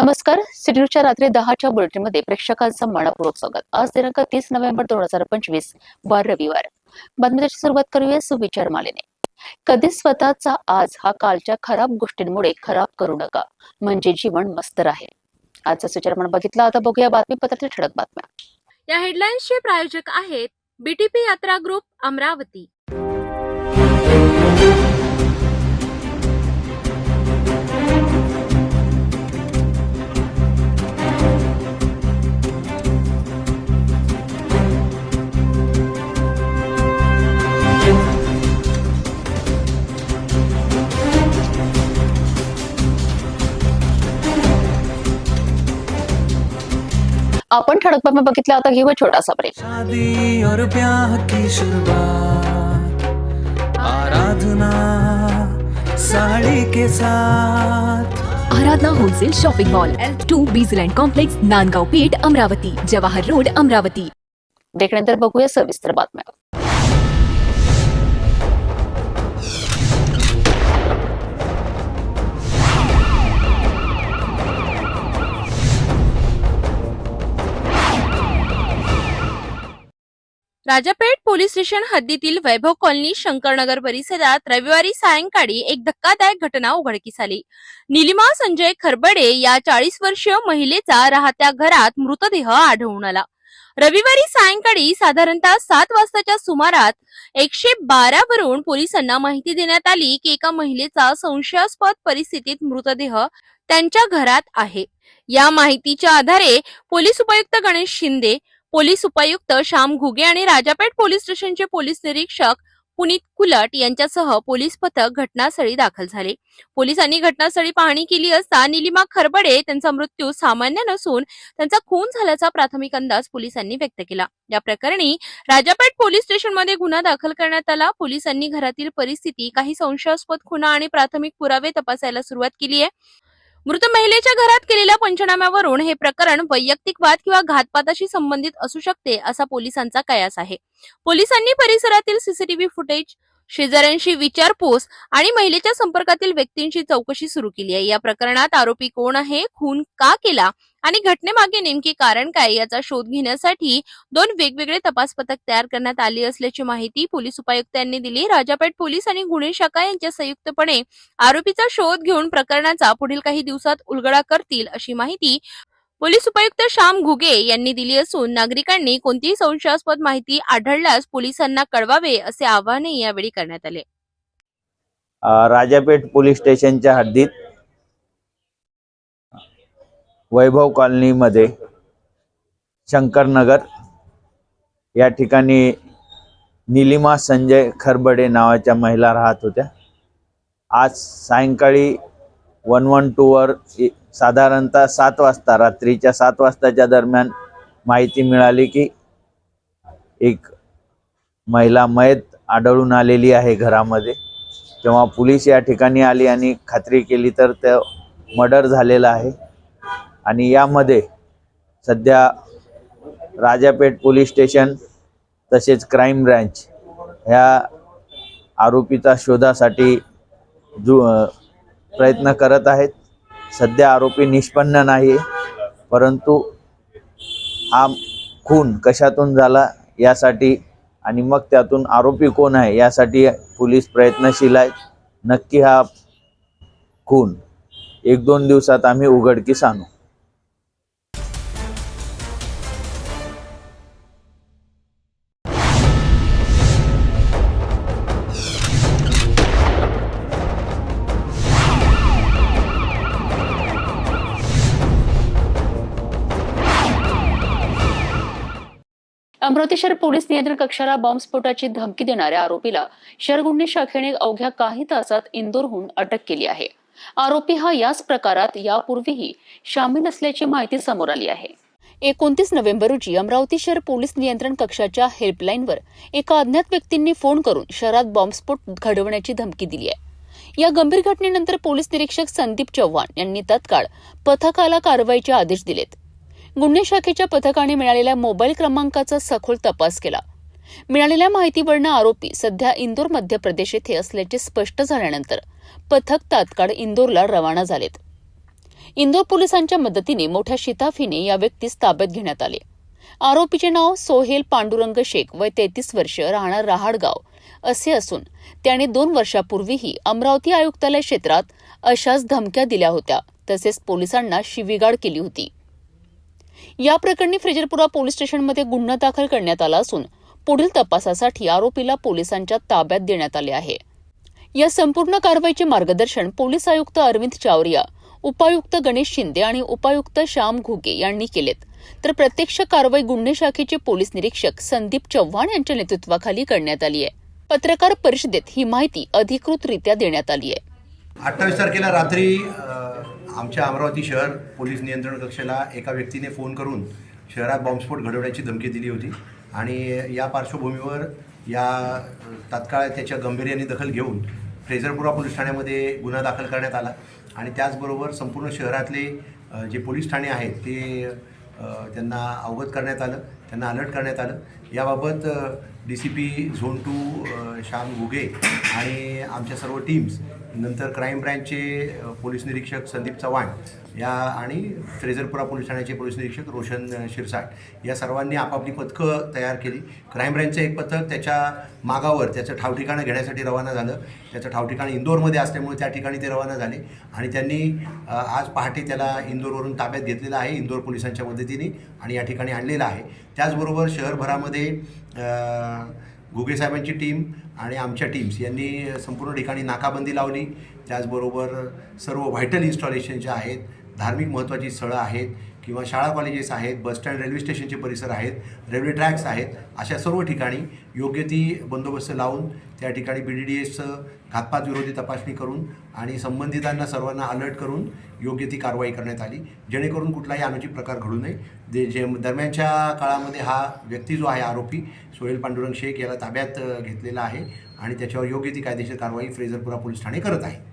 नमस्कार. सिटी न्यूजच्या रात्री 10च्या बुलेटिनमध्ये प्रेक्षकांचं मनपूर्वक स्वागत. आज दिनांक 30 नोव्हेंबर 2025 वार रविवार. बातमीची सुरुवात करूया सुविचार मालेने. कधी स्वतःचा आज हा कालच्या खराब गोष्टींमुळे खराब करू नका, म्हणजे जीवन मस्त राहील. आजचा सुविचार आपण बघितला. आता बघूया बातमीपत्रातील ठळक बातम्या. या हेडलाईन्सचे प्रायोजक आहेत बीटीपी यात्रा ग्रुप अमरावती. आपण ठळक बातम्या बघितल्या. आता घेऊ छोटासा ब्रेक. शादी और ब्याह की शुरुआत आराधना साड़ी के साथ. Aradhana wholesale shopping mall L2 Bijland complex, Nandgaon Peth, Amravati, Jawahar road, Amravati. ब्रेकनंतर बघूया सविस्तर बातम्या. राजापेठ पोलीस स्टेशन हद्दीतील वैभव कॉलनी शंकरनगर परिसरात रविवारी सायंकाळी एक धक्कादायक घटना उघडकीस आली. निलिमा संजय खरबडे या 40 वर्षीय महिलेचा राहत्या घरात मृतदेह आढळून आला. रविवारी सायंकाळी साधारणतः 7 वाजताच्या सुमारात 112 वरून पोलिसांना माहिती देण्यात आली की एका महिलेचा संशयास्पद परिस्थितीत मृतदेह त्यांच्या घरात आहे. या माहितीच्या आधारे पोलीस उपायुक्त गणेश शिंदे, पोलीस उपायुक्त श्याम घुगे आणि राजापेठ पोलीस स्टेशनचे पोलीस निरीक्षक पुनीत कुलट यांच्यासह पोलीस पथक घटनास्थळी दाखल झाले. पोलिसांनी घटनास्थळी पाहणी केली असता निलिमा खरबडे त्यांचा मृत्यू सामान्य नसून त्यांचा खून झाल्याचा प्राथमिक अंदाज पोलिसांनी व्यक्त केला. या प्रकरणी राजापेठ पोलीस स्टेशनमध्ये गुन्हा दाखल करण्यात आला. पोलिसांनी घरातील परिस्थिती, काही संशयास्पद खुणा आणि प्राथमिक पुरावे तपासायला सुरुवात केली आहे. मृत महिलेच्या घरात केलेल्या पंचनाम्यावरून हे प्रकरण वैयक्तिक वाद किंवा घातपाताशी संबंधित असू शकते असा पोलिसांचा कयास आहे. पोलिसांनी परिसरातील सीसीटीव्ही फुटेज, शेजाऱ्यांशी विचारपूस आणि महिलेच्या संपर्कातील व्यक्तींची चौकशी सुरू केली आहे. या प्रकरणात आरोपी कोण आहे, खून का केला आणि घटनेमागे नेमके कारण काय याचा शोध घेण्यासाठी 2 वेगवेगळे तपास पथक तयार करण्यात आले असल्याची माहिती पोलीस उपायुक्त यांनी दिली. राजापेठ पोलीस आणि गुन्हे शाखा यांच्या संयुक्तपणे आरोपीचा शोध घेऊन प्रकरणाचा पुढील काही दिवसात उलगडा करतील अशी माहिती पोलीस उपायुक्त श्याम घुगे यांनी दिली असून नागरिकांनी कोणतीही संशयास्पद माहिती आढळल्यास पोलिसांना कळवावे असे आवाहनही यावेळी करण्यात आले. राजापेठ पोलीस स्टेशनच्या हद्दीत वैभव कॉलनी मध्ये शंकरनगर या ठिकाणी निलिमा संजय खरबडे नावाच्या महिला राहत होत्या. आज सायंकाळी 112 वर साधारणतः 7 वाजता, रात्रीच्या 7 वाजताच्या दरम्यान माहिती मिळाली की एक महिला मयत आढळून आलेली आहे घरामध्ये. तेव्हा पोलीस या ठिकाणी आली आणि खात्री केली तर ते मर्डर झालेला आहे. आणि यामध्ये सध्या राजापेठ पोलीस स्टेशन तसेच क्राईम ब्रँच ह्या आरोपीचा शोधासाठी प्रयत्न करत आहेत. सध्या आरोपी निष्पन्न नाही, परंतु हा खून कशातून झाला यासाठी आणि मग त्यातून आरोपी कोण आहे यासाठी पोलीस प्रयत्नशील आहेत. नक्की हा खून 1-2 दिवसात आम्ही उघडकीस आणू. अमरावती शहर पोलीस नियंत्रण कक्षाला बॉम्बस्फोटाची धमकी देणाऱ्या आरोपीला शहर गुन्हे शाखेने अवघ्या काही तासात इंदोरहून अटक केली आहे. आरोपी हा याच प्रकारात यापूर्वीही सामील असल्याची माहिती समोर आली आहे. 29 नोव्हेंबर रोजी अमरावती शहर पोलीस नियंत्रण कक्षाच्या हेल्पलाईनवर एका अज्ञात व्यक्तींनी फोन करून शहरात बॉम्बस्फोट घडवण्याची धमकी दिली आहे. या गंभीर घटनेनंतर पोलीस निरीक्षक संदीप चव्हाण यांनी तत्काळ पथकाला कारवाईचे आदेश दिलेत. गुन्हे शाखेच्या पथकाने मिळालेल्या मोबाईल क्रमांकाचा सखोल तपास केला. मिळालेल्या माहितीवरून आरोपी सध्या इंदोर मध्य प्रदेश येथे असल्याचे स्पष्ट झाल्यानंतर पथक तात्काळ इंदोरला रवाना झालेत. इंदोर पोलिसांच्या मदतीने मोठ्या शिताफीने या व्यक्तीस ताब्यात घेण्यात आले. आरोपीचे नाव सोहेल पांडुरंग शेख, वय 33 वर्ष, राहणार रहाडगाव असे असून त्याने 2 वर्षापूर्वीही अमरावती आयुक्तालय क्षेत्रात अशाच धमक्या दिल्या होत्या, तसेच पोलिसांना शिवीगाळ केली होती. या प्रकरणी फ्रेजरपुरा पोलीस स्टेशनमध्ये गुन्हा दाखल करण्यात आला असून पुढील तपासासाठी आरोपीला पोलिसांच्या ताब्यात देण्यात आले आहे. या संपूर्ण कारवाईचे मार्गदर्शन पोलीस आयुक्त अरविंद चावरिया, उपायुक्त गणेश शिंदे आणि उपायुक्त श्याम घुगे यांनी केलेत, तर प्रत्यक्ष कारवाई गुन्हे शाखेचे पोलीस निरीक्षक संदीप चव्हाण यांच्या नेतृत्वाखाली करण्यात आली आहे. पत्रकार परिषदेत ही माहिती अधिकृतरित्या देण्यात आली आहे. 28 तारखेला रात्री आमच्या अमरावती शहर पोलीस नियंत्रण कक्षाला एका व्यक्तीने फोन करून शहरात बॉम्बस्फोट घडवण्याची धमकी दिली होती आणि या पार्श्वभूमीवर तात्काळ त्याच्या गांभीर्याने दखल घेऊन फ्रेजरपुरा पोलीस ठाण्यामध्ये गुन्हा दाखल करण्यात आला आणि त्याचबरोबर संपूर्ण शहरातले जे पोलीस ठाणे आहेत ते त्यांना अवगत करण्यात आलं, त्यांना अलर्ट करण्यात आलं. याबाबत DCP झोन 2 श्याम घुगे आणि आमच्या सर्व टीम्स, नंतर क्राईम ब्रँचचे पोलीस निरीक्षक संदीप चव्हाण या आणि फ्रेजरपुरा पोलीस ठाण्याचे पोलीस निरीक्षक रोशन शिरसाट या सर्वांनी आपापली पथकं तयार केली. क्राईम ब्रँचचं एक पथक त्याच्या मागावर त्याचं ठावठिकाणं घेण्यासाठी रवाना झालं. त्याचं ठावठिकाणं इंदोरमध्ये असल्यामुळे त्या ठिकाणी ते रवाना झाले आणि त्यांनी आज पहाटे त्याला इंदोरवरून ताब्यात घेतलेलं आहे इंदोर पोलिसांच्या मदतीने आणि या ठिकाणी आणलेलं आहे. त्याचबरोबर शहरभरामध्ये घुगे साहेबांची टीम आणि आमच्या टीम्स यांनी संपूर्ण ठिकाणी नाकाबंदी लावली. त्याचबरोबर सर्व व्हायटल इन्स्टॉलेशन जे आहेत, धार्मिक महत्त्वाची स्थळं आहेत किंवा शाळा कॉलेजेस आहेत, बसस्टँड, रेल्वे स्टेशनचे परिसर आहेत, रेल्वे ट्रॅक्स आहेत, अशा सर्व ठिकाणी योग्य ती बंदोबस्त लावून त्या ठिकाणी BDDSचं घातपात विरोधी तपासणी करून आणि संबंधितांना सर्वांना अलर्ट करून योग्य ती कारवाई करण्यात आली, जेणेकरून कुठलाही अनुचित प्रकार घडू नये. जे दरम्यानच्या काळामध्ये हा व्यक्ती जो आहे आरोपी सोहेल पांडुरंग शेख याला ताब्यात घेतलेला आहे आणि त्याच्यावर योग्य ती कायदेशीर कारवाई फ्रेजरपुरा पोलीस ठाणे करत आहे.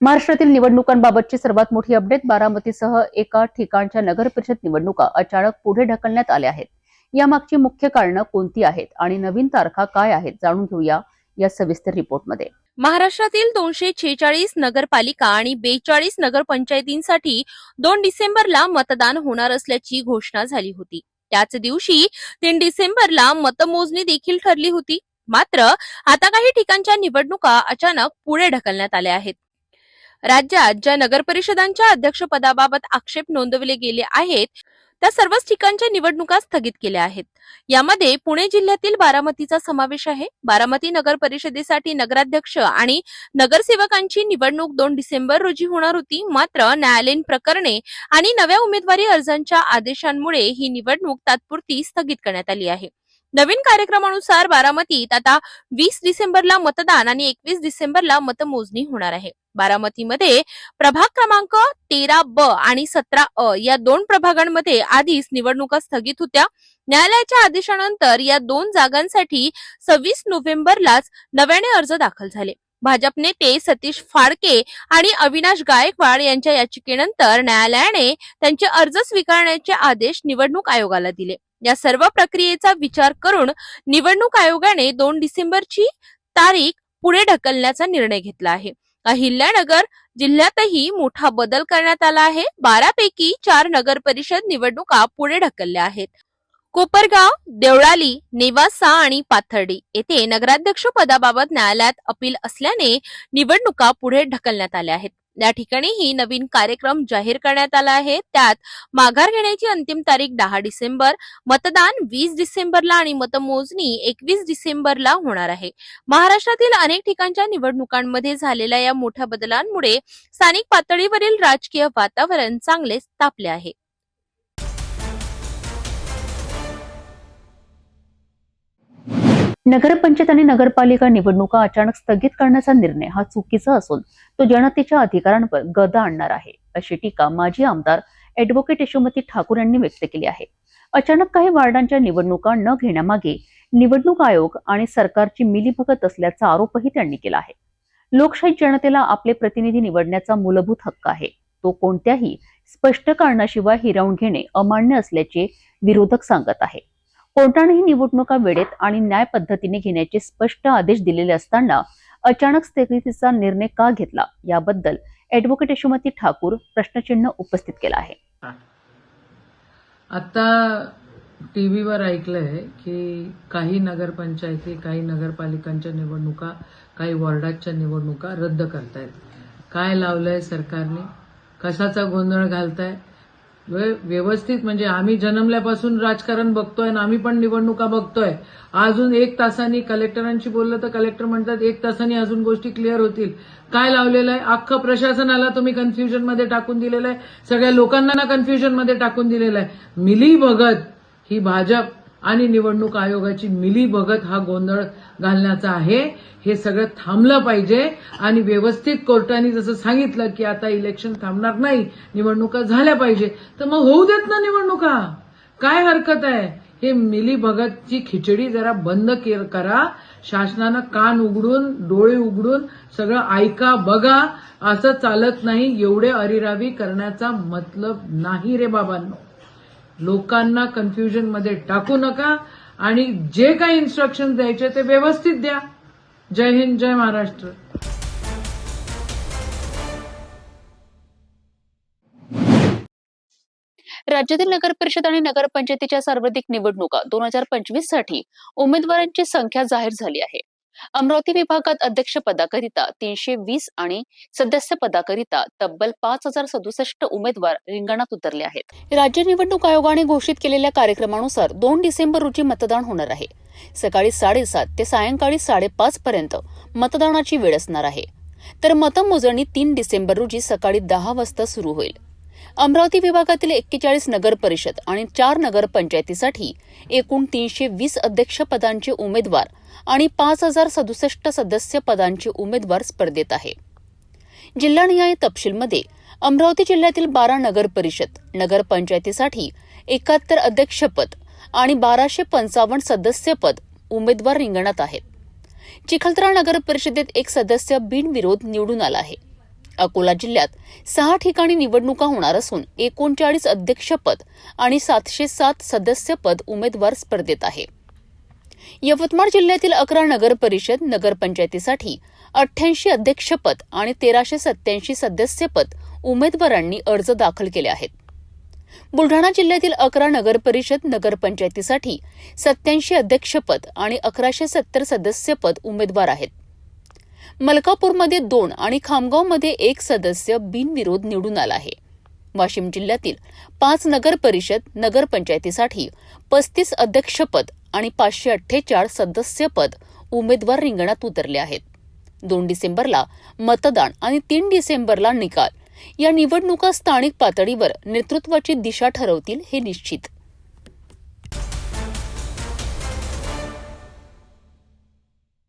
महाराष्ट्रातील निवडणुकांबाबतची सर्वात मोठी अपडेट. बारामतीसह एका ठिकाणच्या नगर परिषद निवडणुका अचानक पुढे ढकलण्यात आल्या आहेत. यामागची मुख्य कारणं कोणती आहेत आणि नवीन तारखा काय आहेत, जाणून घेऊया या सविस्तर रिपोर्टमध्ये. महाराष्ट्रातील 246 नगरपालिका आणि 42 नगरपंचायतींसाठी 2 डिसेंबरला मतदान होणार असल्याची घोषणा झाली होती. त्याच दिवशी 3 डिसेंबरला मतमोजणी देखील ठरली होती. मात्र आता काही ठिकाणच्या निवडणुका अचानक पुढे ढकलण्यात आल्या आहेत. राज्यात ज्या नगरपरिषदांच्या अध्यक्षपदाबाबत आक्षेप नोंदवले गेले आहेत त्या सर्वच ठिकाणच्या निवडणुका स्थगित केल्या आहेत. यामध्ये पुणे जिल्ह्यातील बारामतीचा समावेश आहे. बारामती नगर परिषदेसाठी नगराध्यक्ष आणि नगरसेवकांची निवडणूक 2 डिसेंबर रोजी होणार होती. मात्र न्यायालयीन प्रकरणे आणि नव्या उमेदवारी अर्जांच्या आदेशांमुळे ही निवडणूक तात्पुरती स्थगित करण्यात आली आहे. नवीन कार्यक्रमानुसार बारामतीत आता 20 डिसेंबरला मतदान आणि 21 डिसेंबरला मतमोजणी होणार आहे. बारामतीमध्ये प्रभाग क्रमांक 13B आणि 17A या 2 प्रभागांमध्ये आधीच निवडणुका स्थगित होत्या. न्यायालयाच्या आदेशानंतर या 2 जागांसाठी 26 नोव्हेंबरलाच नव्याने अर्ज दाखल झाले. भाजप नेते सतीश फाळके आणि अविनाश गायकवाड यांच्या याचिकेनंतर न्यायालयाने त्यांचे अर्ज स्वीकारण्याचे आदेश निवडणूक आयोगाला दिले. या सर्व प्रक्रियेचा विचार करून निवडणूक आयोगाने 2 डिसेंबरची तारीख पुढे ढकलण्याचा निर्णय घेतला आहे. अहिल्यानगर जिल्ह्यातही मोठा बदल करण्यात आला आहे. 12 पैकी 4 नगर परिषद निवडणुका पुढे ढकलल्या आहेत. कोपरगाव, देवळाली, नेवासा आणि पाथर्डी येथे नगराध्यक्ष पदाबाबत न्यायालयात अपील असल्याने निवडणुका पुढे ढकलण्यात आल्या आहेत. या ठिकाणीही नवीन कार्यक्रम जाहीर करण्यात आला आहे. त्यात माघार घेण्याची अंतिम तारीख 10 डिसेंबर, मतदान 20 डिसेंबरला आणि मतमोजणी 21 डिसेंबरला होणार आहे. महाराष्ट्रातील अनेक ठिकाणच्या निवडणुकांमध्ये झालेल्या या मोठ्या बदलांमुळे स्थानिक पातळीवरील राजकीय वातावरण चांगलेच तापले आहे. नगरपंचायत आणि नगरपालिका निवडणुका अचानक स्थगित करण्याचा निर्णय हा चुकीचा असून तो जनतेच्या अधिकारांवर गदा आणणार आहे, अशी टीका माजी आमदार ॲडव्होकेट यशोमती ठाकूर यांनी व्यक्त केली आहे. अचानक काही वार्डांच्या निवडणुका न घेण्यामागे निवडणूक आयोग आणि सरकारची मिलीभगत असल्याचा आरोपही त्यांनी केला आहे. लोकशाही जनतेला आपले प्रतिनिधी निवडण्याचा मूलभूत हक्क आहे. तो कोणत्याही स्पष्ट कारणाशिवाय हिरावून घेणे अमान्य असल्याचे विरोधक सांगत आहे. कोर्टानेही निवडणुका वेळेत आणि न्याय पद्धतीने घेण्याचे स्पष्ट आदेश दिलेले असताना अचानक स्थगितीचा निर्णय का घेतला याबद्दल ॲडव्होकेट यशोमती ठाकूर प्रश्नचिन्ह उपस्थित केलं आहे. आता टीव्हीवर ऐकलंय की काही नगरपंचायती, काही नगरपालिकांच्या निवडणुका, काही वॉर्डाच्या निवडणुका रद्द करतायत. काय लावलंय सरकारने? कशाचा गोंधळ घालताय? व्यवस्थित म्हणजे आम्ही जन्मल्यापासून राजकारण बघतोय आणि आम्ही पण निवडणुका बघतोय. अजून 1 तासांनी कलेक्टरांशी बोललं तर कलेक्टर म्हणतात 1 तासांनी अजून गोष्टी क्लिअर होतील. काय लावलेलं आहे? अख्खं प्रशासनाला तुम्ही कन्फ्युजन मध्ये टाकून दिलेलं आहे. सगळ्या लोकांना कन्फ्युजन मध्ये टाकून दिलेलं आहे. मिली भगत ही भाजप आणि निवडणूक आयोगाची मिली भगत हा गोंधळ घालण्याचा आहे. हे सगळं थांबलं पाहिजे आणि व्यवस्थित कोर्टाने जसं सांगितलं की आता इलेक्शन थांबणार नाही, निवडणुका झाल्या पाहिजे, तर मग होऊ देत ना निवडणुका. काय हरकत आहे? हे मिली भगतची खिचडी जरा बंद करा. शासनानं कान उघडून, डोळे उघडून सगळं ऐका, बघा. असं चालत नाही. एवढे अरिरावी करण्याचा मतलब नाही रे बाबांनो. लोकांना कन्फ्युजन मध्ये टाकू नका आणि जे काही इन्स्ट्रक्शन द्यायचे ते व्यवस्थित द्या. जय हिंद, जय महाराष्ट्र. राज्यातील नगर परिषद आणि नगरपंचायतीच्या सार्वत्रिक निवडणुका 2025 साठी उमेदवारांची संख्या जाहीर झाली आहे. अमरावती विभागात अध्यक्षपदाकरिता 320 आणि सदस्य पदाकरिता तब्बल 5067 उमेदवार रिंगणात उतरले आहेत. राज्य निवडणूक आयोगाने घोषित केलेल्या कार्यक्रमानुसार 2 डिसेंबर रोजी मतदान होणार आहे. सकाळी 7:30 ते सायंकाळी 5:30 पर्यंत मतदानाची वेळ असणार आहे. तर मतमोजणी 3 डिसेंबर रोजी सकाळी 10 वाजता सुरू होईल. अमरावती विभागातील 41 नगर परिषद आणि 4 नगरपंचायतीसाठी एकूण 320 अध्यक्ष पदांचे उमेदवार आणि 5067 सदस्य पदांचे उमेदवार स्पर्धेत आहे. जिल्हानिहाय तपशीलमध्ये अमरावती जिल्ह्यातील 12 नगर परिषद, नगरपंचायतीसाठी 71 अध्यक्षपद आणि 1255 सदस्यपद उमेदवार रिंगणात आहेत. चिखलदरा नगर परिषदेत 1 सदस्य बिनविरोध निवडून आला आहे. अकोला जिल्ह्यात 6 ठिकाणी निवडणुका होणार असून 39 अध्यक्षपद आणि 707 सदस्यपद उमेदवार स्पर्धेत आहे. यवतमाळ जिल्ह्यातील 11 नगर परिषद, नगरपंचायतीसाठी 88 अध्यक्षपद आणि 1387 सदस्यपद उमेदवारांनी अर्ज दाखल केले आहेत. बुलढाणा जिल्ह्यातील 11 नगर परिषद, नगरपंचायतीसाठी 87 अध्यक्षपद आणि 1170 सदस्यपद उमेदवार आहेत. मलकापूरमध्ये 2 आणि खामगावमध्ये 1 सदस्य बिनविरोध निवडून आला आहे. वाशिम जिल्ह्यातील 5 नगर परिषद, नगरपंचायतीसाठी 35 अध्यक्षपद आणि 548 सदस्यपद उमेदवार रिंगणात उतरले आहेत. 2 डिसेंबरला मतदान आणि 3 डिसेंबरला निकाल. या निवडणुका स्थानिक पातळीवर नेतृत्वाची दिशा ठरवतील हे निश्चित.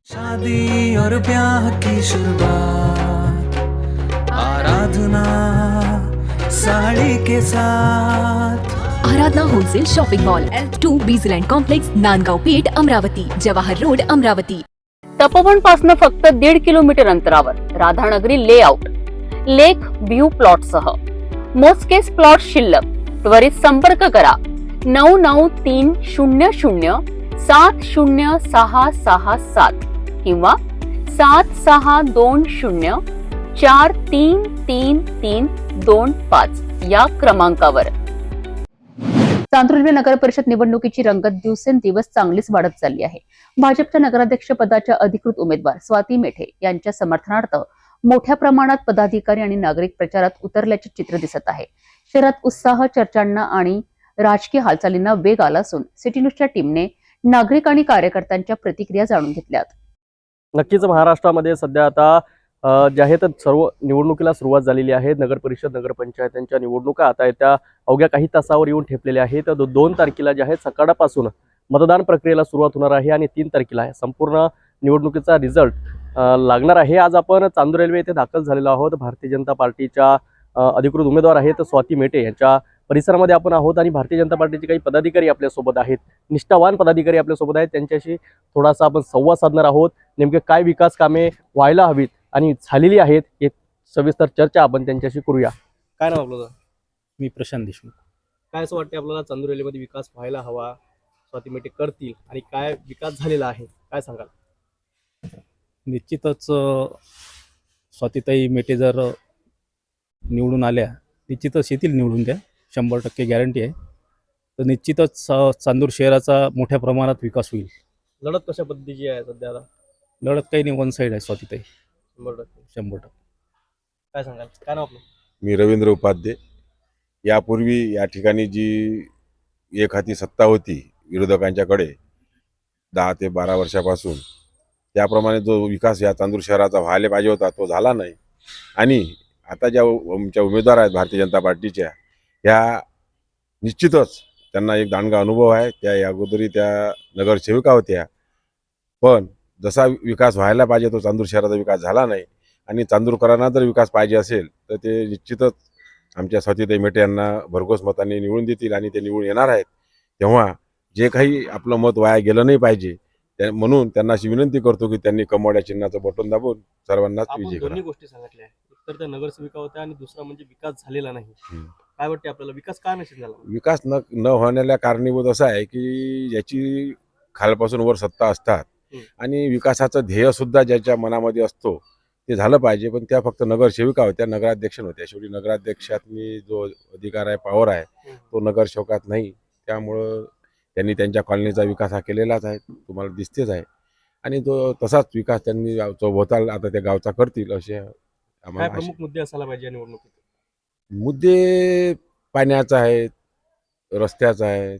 शादी और ब्याह की शुरुआत, आराधना साड़ी के साथ. Aradhana wholesale shopping mall, L2 Bijland complex, Nandgaon Peth, Amravati, Jawahar road, Amravati. Tapovan पासून फक्त 1.5 किलोमीटर अंतरावर Radhanagari layout, lake view plot सह मोजकेच प्लॉट शिल्लक. त्वरित संपर्क करा 9930070667 किंवा 7620433325 या क्रमांकावर. चांदुर्ली नगर परिषद निवडणुकीची रंगत दिवसेंदिवस चांगलीच वाढत चालली आहे. भाजपच्या नगराध्यक्ष पदाच्या अधिकृत उमेदवार स्वाती मेठे यांच्या समर्थनार्थ मोठ्या प्रमाणात पदाधिकारी आणि नागरिक प्रचारात उतरल्याचे चित्र दिसत आहे. शहरात उत्साह, चर्चांना आणि राजकीय हालचालींना वेग आला असून सिटी न्यूजच्या टीमने नागरिक आणि कार्यकर्त्यांच्या प्रतिक्रिया जाणून घेतल्यात. नक्कीच महाराष्ट्रामध्ये सध्या आता ज्या आहेत सर्व निवडणुकीला सुरुवात झालेली आहे. नगर परिषद, नगरपंचायतींच्या निवडणुका आता येत्या अवघ्या काही तासावर येऊन ठेपलेल्या आहेत. 2 तारखेला जे आहे सकाळपासून मतदान प्रक्रियेला सुरुवात होणार आहे आणि 3 तारखेला संपूर्ण निवडणुकीचा रिझल्ट लागणार आहे. आज आपण चांदूर रेल्वे येथे दाखल झालेलो आहोत. भारतीय जनता पार्टीच्या अधिकृत उमेदवार आहेत स्वाती मेठे यांच्या परिसरामध्ये आपण आहोत आणि भारतीय जनता पार्टीचे काही पदाधिकारी आपल्यासोबत आहेत, निष्ठावान पदाधिकारी आपल्यासोबत आहेत. त्यांच्याशी थोडासा आपण संवाद साधणार आहोत. नेमके काय विकास कामे व्हायला हवीत आणि झालेली आहेत हे सविस्तर चर्चा आपण त्यांच्याशी करूया. काय नाव आपलं? मी प्रशांत देशमुख. काय असं वाटतं आपल्याला चांदूर रेल्वेमध्ये विकास व्हायला हवा, स्वाती मेठे करतील आणि काय विकास झालेला आहे काय सांगाल? निश्चितच स्वातीताई मेटे जर निवडून आल्या, निश्चितच येतील निवडून त्या, 100% गॅरंटी आहे. तर निश्चितच चांदूर शहराचा मोठ्या प्रमाणात विकास होईल. लढत कशा पद्धतीची आहे सध्या आता? लढत काही नाही, वन साईड आहे स्वातीताई, 100%. 100%. काय सांगाल? काय नाव आपलं? मी रवींद्र उपाध्ये. यापूर्वी या ठिकाणी जी एक हाती सत्ता होती विरोधकांच्याकडे 10 ते 12 वर्षापासून, त्याप्रमाणे जो विकास या चांदूर शहराचा व्हायला पाहिजे होता तो झाला नाही. आणि आता ज्या आमच्या उमेदवार आहेत भारतीय जनता पार्टीच्या, ह्या निश्चितच त्यांना एक दांडगा अनुभव आहे. त्या अगोदरी त्या नगरसेविका होत्या, पण जसा विकास व्हायला पाहिजे तो चांदूर शहराचा विकास झाला नाही. आणि चांदूरकरांना जर विकास पाहिजे असेल तर ते निश्चितच आमच्या स्वातीताई मेटे यांना भरघोस मतांनी निवडून देतील आणि ते निवडून येणार आहेत. तेव्हा जे काही आपलं मत वाया गेलं नाही पाहिजे, म्हणून त्यांना अशी विनंती करतो की त्यांनी कमवाड्या चिन्हाचं बटन दाबून सर्वांनाच आपण विजयी करा. दोन्ही गोष्टी सांगितल्या, एकतर त्या नगरसेविका होत्या आणि दुसरा म्हणजे विकास झालेला नाही. हम्म. काय वाटते आपल्याला, विकास का नसेल झाला? विकास न होण्याला कारणीभूत असं आहे की याची खालपासून वर सत्ता असतात आणि विकासाचं ध्येय सुद्धा ज्याच्या मनामध्ये असतो ते झालं पाहिजे. पण त्या फक्त नगरसेविका होत्या, नगराध्यक्ष नव्हत्या. शेवटी नगराध्यक्षातनी जो अधिकार आहे, पॉवर आहे, तो नगरसेवकात नाही. त्यामुळं त्यांनी त्यांच्या कॉलनीचा विकास हा केलेलाच आहे, तुम्हाला दिसतेच आहे. आणि तो तसाच विकास त्यांनी चौभोवताल आता त्या गावचा करतील असे काय आम्हाला प्रमुख मुद्दे असायला पाहिजे या निवडणुकीत? मुद्दे पाण्याचा आहे, रस्त्याचा आहे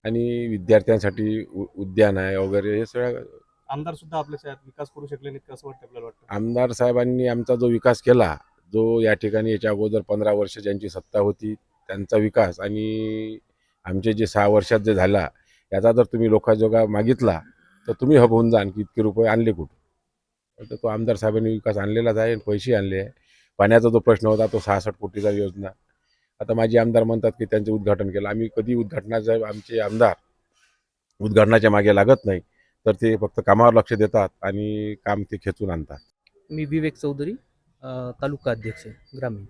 आणि विद्यार्थ्यांसाठी उद्यान आहे वगैरे, हे सगळं. आमदार सुद्धा आपल्या शहरात विकास करू शकले नाहीत का, असं वाटतं आपल्याला? वाटतं आमदार साहेबांनी आमचा जो विकास केला, जो या ठिकाणी याच्या अगोदर 15 वर्ष ज्यांची सत्ता होती त्यांचा विकास आणि आमचे जे 6 वर्षात जे झाला, याचा जर तुम्ही लोकांजोगा मागितला तर तुम्ही हब होऊन जाण की इतके रुपये आणले कुठं. तर तो आमदार साहेबांनी विकास आणलेलाच आहे आणि पैसे आणले आहे. पाण्याचा जो प्रश्न होता तो 66 कोटीचा योजना, आता माझे आमदार म्हणतात की त्यांचं उद्घाटन केलं. आम्ही कधी उद्घाटनाचा, आमचे आमदार उद्घाटनाच्या मागे लागत नाही, तर ते फक्त कामावर लक्ष देतात आणि काम ते खेचून आणतात. मी विवेक चौधरी, तालुका अध्यक्ष ग्रामीण.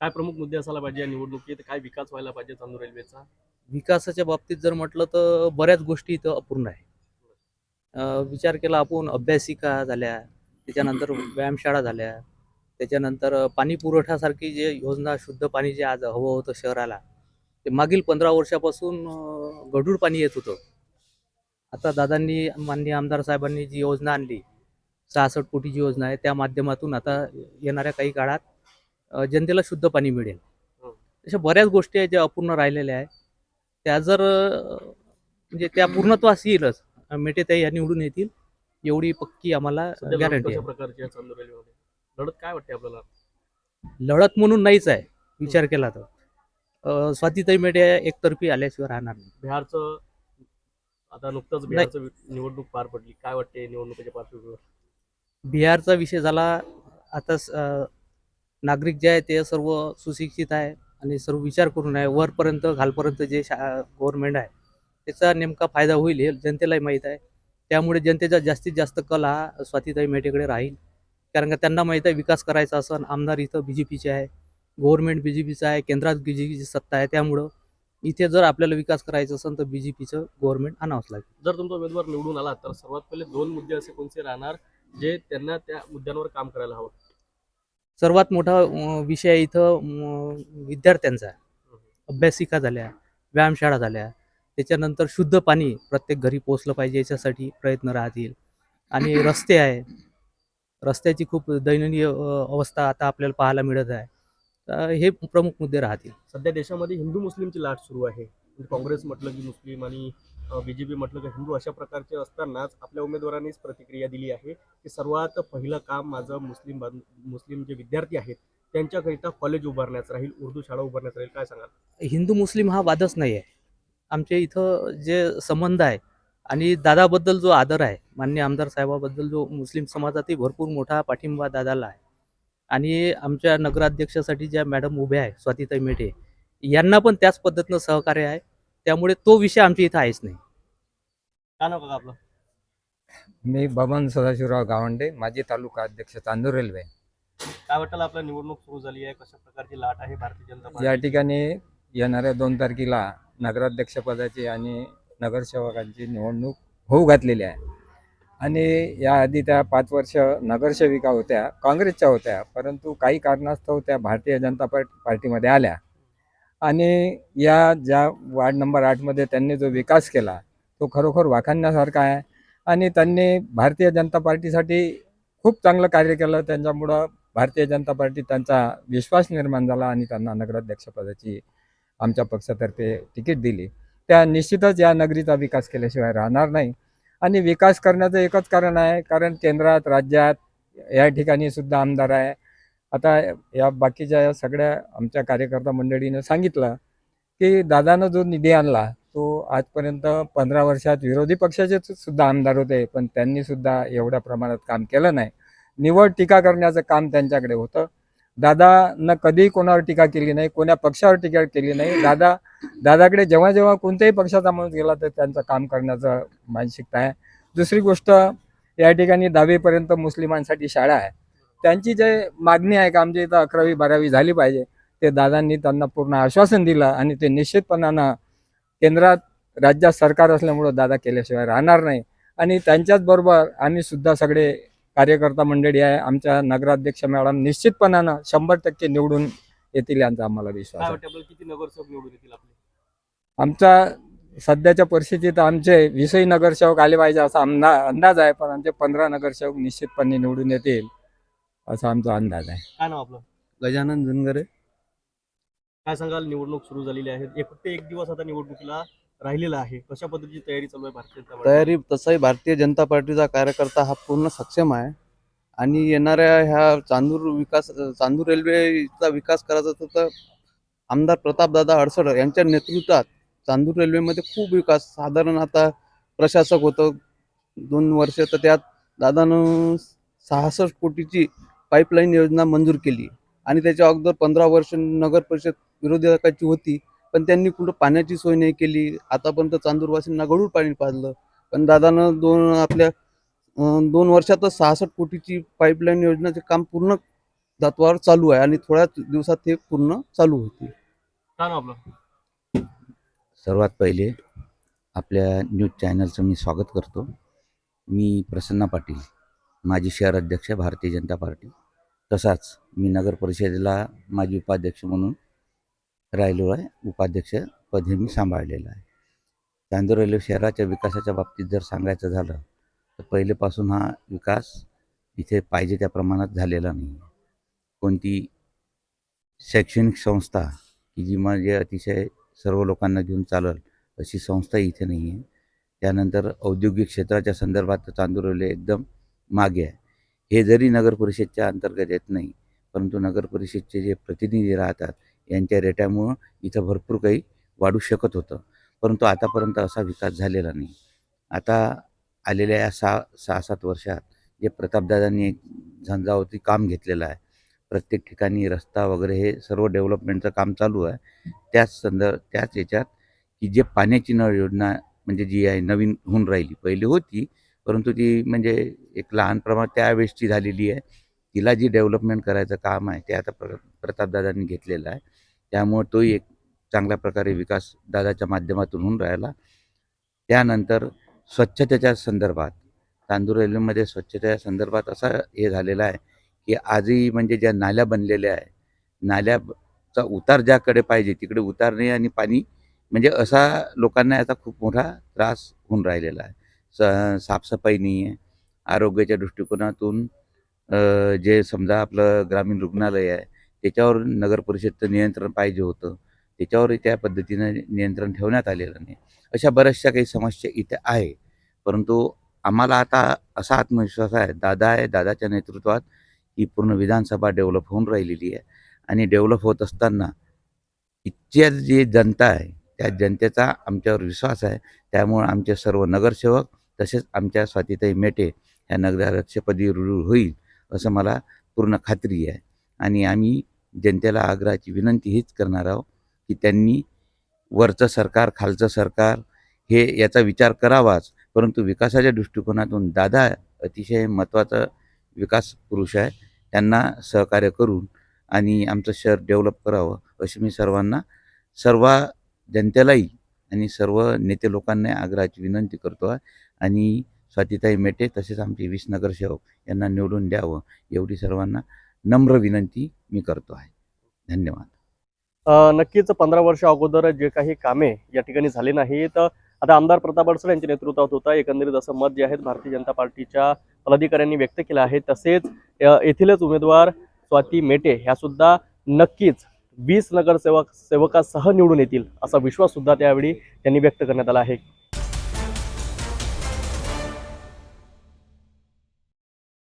काय प्रमुख मुद्दे असायला पाहिजे या निवडणुकीत? काय विकास व्हायला पाहिजे चांदूर रेल्वेचा? विकासाच्या बाबतीत जर म्हटलं तर बऱ्याच गोष्टी इथं अपूर्ण आहे. विचार केला आपण, अभ्यासिका झाल्या, त्याच्यानंतर व्यायामशाळा झाल्या, त्याच्यानंतर पाणी पुरवठ्यासारखी जे योजना, शुद्ध पाणी जे आज हवं होतं शहराला, ते मागील 15 वर्षापासून गढूळ पाणी येत होतं. आता दादांनी, माननीय आमदार साहेबांनी जी योजना आणली, 66 कोटीची योजना आहे, त्या माध्यमातून आता येणाऱ्या काही काळात जनतेला शुद्ध पाणी मिळेल. अशा बऱ्याच गोष्टी आहेत ज्या अपूर्ण राहिलेल्या आहेत. त्या जर म्हणजे त्या पूर्णत्वास येईलच, मेटेताई या निवडून येतील एवढी पक्की आम्हाला सध्या लढत गॅरंटी कशा आहे. प्रकारची आहे चांदूर रेल्वेमध्ये? लढत काय वाटते आपल्याला? लढत म्हणून नाहीच आहे विचार केला तर. स्वातीताई मेटे एकतर्फी आल्याशिवाय राहणार नाही. बिहारचं आता नुकतंच बिहारचं निवडणूक पार पडली, काय वाटते निवडणुकीच्या पार्श्वभूमीवर? बिहारचा विषय झाला. आता नागरिक जे आहे ते सर्व सुशिक्षित आहे आणि सर्व विचार करून आहे. वरपर्यंत खालपर्यंत जे गव्हर्नमेंट आहे त्याचा नेमका फायदा होईल हे जनतेलाही माहीत आहे. त्यामुळे जनतेचा जास्तीत जास्त कल हा स्वातीताई मेटेकडे राहील. कारण का त्यांना माहीत आहे विकास करायचा असं, आमदार इथं BJPचे आहे, गव्हर्नमेंट BJPचं आहे, केंद्रात BJPची सत्ता आहे. त्यामुळं इथे जर आपल्याला विकास करायचा असेल तर BJPचं गव्हर्नमेंट आणावंच लागेल. जर तुमचा उमेदवार निवडून आला तर सर्वात पहिले 2 मुद्दे असे कोणते राहणार जे त्यांना त्या मुद्द्यांवर काम करायला हवं? सर्वात मोठा विषय इथं विद्यार्थ्यांचा आहे. अभ्यासिका झाल्या, व्यायामशाळा झाल्या, त्याच्यानंतर शुद्ध पाणी प्रत्येक घरी पोचलं पाहिजे याच्यासाठी प्रयत्न राहतील. आणि रस्ते आहे, रस्त्याची खूप दयनीय अवस्था आता आपल्याला पाहायला मिळत आहे. तर हे प्रमुख मुद्दे राहतील. सध्या देशामध्ये हिंदू मुस्लिमची लाट सुरू आहे. म्हणजे काँग्रेस म्हटलं की मुस्लिम आणि BJP म्हटलं की हिंदू, अशा प्रकारचे असतानाच आपल्या उमेदवारांनीच प्रतिक्रिया दिली आहे की सर्वात पहिलं काम माझं मुस्लिम जे विद्यार्थी आहेत त्यांच्याकरिता कॉलेज उभारण्याचं राहील, उर्दू शाळा उभारण्याचं राहील. काय सांगाल? हिंदू मुस्लिम हा वादच नाही आहे. आमच्या इथं जे संबंध आहे आणि दादाबद्दल जो आदर आहे, माननीय आमदार साहेबाबद्दल जो मुस्लिम समाजातही भरपूर मोठा पाठिंबा दादाला आहे. आणि आमच्या नगराध्यक्षासाठी ज्या मॅडम उभ्या आहे स्वातीताई मेटे, यांना पण त्याच पद्धतीनं सहकार्य आहे. त्यामुळे तो विषय आमच्या इथं आहेच नाही. काय नाव का आपलं? मी बबन सदाशिवराव गावंडे, माजी तालुका अध्यक्ष चांदूर रेल्वे. काय वाटलं आपलं निवडणूक सुरू झाली आहे, कशा प्रकारची लाट आहे भारतीय जनता पार्टी? या ठिकाणी येणाऱ्या 2 तारखेला नगराध्यक्षपदाची आणि नगरसेवकांची निवडणूक होऊ घातलेली आहे. आणि याआधी त्या 5 वर्ष नगरसेविका होत्या, काँग्रेसच्या होत्या, परंतु काही कारणास्तव त्या भारतीय जनता पार्टीमध्ये आल्या आणि या ज्या वार्ड नंबर 8मध्ये त्यांनी जो विकास केला तो खरोखर वाखाणण्यासारखा आहे आणि त्यांनी भारतीय जनता पार्टीसाठी खूप चांगलं कार्य केलं. त्यांच्यामुळं भारतीय जनता पार्टी त्यांचा विश्वास निर्माण झाला आणि त्यांना नगराध्यक्षपदाची आमच्या पक्षातर्फे तिकीट दिली. त्या निश्चितच या नगरीचा विकास केल्याशिवाय राहणार नाही आणि विकास करण्याचं एकच कारण आहे, कारण केंद्रात, राज्यात या ठिकाणी सुद्धा आमदार आहे. आता या बाकीच्या सगळ्या आमच्या कार्यकर्ता मंडळीनं सांगितलं की दादानं जो निधी आणला तो आजपर्यंत 15 वर्षात विरोधी पक्षाचे सुद्धा आमदार होते, पण त्यांनी सुद्धा एवढ्या प्रमाणात काम केलं नाही. निवड टीका करण्याचं काम त्यांच्याकडे होतं. दादानं कधीही कोणावर टीका केली नाही, कोण्या पक्षावर टीका केली नाही. दादाकडे जेव्हा जेव्हा कोणत्याही पक्षाचा माणूस गेला तर त्यांचं काम करण्याचं मानसिकता आहे. दुसरी गोष्ट, या ठिकाणी 10वीपर्यंत मुस्लिमांसाठी शाळा आहे. त्यांची जे मागणी आहे का आमच्या इथं 11वी 12वी झाली पाहिजे, ते दादांनी त्यांना पूर्ण आश्वासन दिलं आणि ते निश्चितपणानं केंद्रात राज्यात सरकार असल्यामुळं दादा केल्याशिवाय राहणार नाही. आणि त्यांच्याच बरोबर आम्ही सुद्धा सगळे कार्यकर्ता मंडळी आहे. आमच्या नगराध्यक्ष मॅडम निश्चितपणानं 100% निवडून येतील यांचा आम्हाला विश्वास आहे. किती नगरसेवक निवडून येतील आपले? आमचा सध्याच्या परिस्थितीत आमचे 20 नगरसेवक आले पाहिजे असा अंदाज आहे, पण आमचे 15 नगरसेवक निश्चितपणे निवडून येतील असा आमचा अंदाज आहे. काय नाव आपलं? गजानन झुनगरे. काय सांगाल? निवडणूक सुरू झालेली आहे, फक्त एक दिवस आता निवडणुकीला राहिलेला आहे. कशा पद्धतीची तयारी चालू आहे भारतीय जनता पार्टी? तयारी तसंही भारतीय जनता पार्टीचा कार्यकर्ता हा पूर्ण सक्षम आहे आणि येणाऱ्या ह्या चांदूर रेल्वेचा विकास करायचा तर आमदार प्रतापदादा अडसड यांच्या नेतृत्वात चांदूर रेल्वेमध्ये खूप विकास, साधारण आता प्रशासक होतं 2 वर्ष, तर त्यात दादानं 66 कोटीची पाईपलाईन योजना मंजूर केली आणि त्याच्या अगोदर 15 वर्ष नगर परिषद विरोधकाची होती, पण त्यांनी कुठं पाण्याची सोय नाही केली. आतापर्यंत चांदूरवासींना गढूळ पाणी पाजलं, पण दादानं 2 वर्षातच 66 कोटीची पाईपलाईन योजनेचे काम पूर्ण तत्वावर चालू आहे आणि थोड्याच दिवसात ते पूर्ण चालू होतील. काय नाव आपलं? सर्वात पहिले आपल्या न्यूज चॅनलचं मी स्वागत करतो. मी प्रसन्ना पाटील, माजी शहर अध्यक्ष भारतीय जनता पार्टी. तसाच मी नगर परिषदेला माजी उपाध्यक्ष म्हणून राहिलो आहे. उपाध्यक्ष पद हे मी सांभाळलेलं आहे. चांदूर रेल्वे शहराच्या विकासाच्या बाबतीत जर सांगायचं झालं तर पहिलेपासून हा विकास इथे पाहिजे त्या प्रमाणात झालेला नाही. कोणती शैक्षणिक संस्था की जी म्हणजे अतिशय सर्व लोकांना घेऊन चालेल अशी संस्था इथे नाही आहे. त्यानंतर औद्योगिक क्षेत्राच्या संदर्भात चांदूर रेल्वे एकदम मागे आहे. हे जरी नगर परिषदच्या अंतर्गत येत नाही, परंतु नगर परिषदचे जे प्रतिनिधी राहतात यांच्या रेट्यामुळं इथं भरपूर काही वाढू शकत होतं, परंतु आतापर्यंत असा विकास झालेला नाही. आता आलेल्या या 6-7 वर्षात जे प्रतापदादांनी एक झंझावती काम घेतलेलं आहे, प्रत्येक ठिकाणी रस्ता वगैरे हे सर्व डेव्हलपमेंटचं काम चालू आहे. त्याच याच्यात की जे पाण्याची नळ योजना म्हणजे जी आहे नवीन होऊन राहिली, पहिली होती परंतु ती म्हणजे एक लहान प्रमाणात त्यावेळेसची झालेली आहे. तिला जी डेव्हलपमेंट करायचं काम आहे ते आता प्रतापदादांनी घेतलेलं आहे. त्यामुळे तोही एक चांगल्या प्रकारे विकास दादाच्या माध्यमातून होऊन राहिला. त्यानंतर स्वच्छतेच्या संदर्भात चांदूर रेल्वेमध्ये स्वच्छतेच्या संदर्भात असा हे झालेला आहे की आजही म्हणजे ज्या नाल्या बनलेल्या आहे, नाल्याचा उतार ज्याकडे पाहिजे तिकडे उतार नाही आणि पाणी म्हणजे असा लोकांना याचा खूप मोठा त्रास होऊन राहिलेला आहे. साफसफाई नाही आहे. आरोग्याच्या दृष्टिकोनातून जे समजा आपलं ग्रामीण रुग्णालय आहे त्याच्यावर नगर परिषदचं नियंत्रण पाहिजे होतं, त्याच्यावरही त्या पद्धतीनं नियंत्रण ठेवण्यात आलेलं नाही. अशा बऱ्याचशा काही समस्या इथे आहे, परंतु आम्हाला आता असा आत्मविश्वास आहे, दादाच्या नेतृत्वात ही पूर्ण विधानसभा डेव्हलप होऊन राहिलेली आहे आणि डेव्हलप होत असताना इथच्या जी जनता आहे त्या जनतेचा आमच्यावर विश्वास आहे. त्यामुळे आमचे सर्व नगरसेवक तसेच आमच्या स्वातीताई मेटे ह्या नगराध्यक्षपदी रुजू होईल असं मला पूर्ण खात्री आहे. आणि आम्ही जनतेला आग्रहाची विनंती हीच करणार आहोत की त्यांनी वरचं सरकार खालचं सरकार हे याचा विचार करावाच, परंतु विकासाच्या दृष्टिकोनातून दादा अतिशय महत्त्वाचा विकास पुरुष आहे. त्यांना सहकार्य करून आणि आमचं शहर डेव्हलप करावं अशी मी सर्व जनतेलाही आणि सर्व नेते लोकांना आग्रहाची विनंती करतो आहे. आणि स्वातीताई मेटे तसेच आमचे 20 नगरसेवक यांना निवडून द्यावं एवढी सर्वांना नम्र विनंती मी करतो आहे. धन्यवाद. नक्कीच 15 वर्ष अगोदर जे काही कामे या ठिकाणी झाली नाहीत, आता आमदार प्रताप अडसर यांच्या नेतृत्वात होता. एकंदरीत असं मत जे आहे भारतीय जनता पार्टीच्या पदाधिकाऱ्यांनी व्यक्त केलं आहे. तसेच येथीलच उमेदवार स्वाती मेटे ह्या सुद्धा नक्कीच 20 सेवकासह निवडून येतील असा विश्वास सुद्धा त्यावेळी त्यांनी व्यक्त करण्यात आला आहे.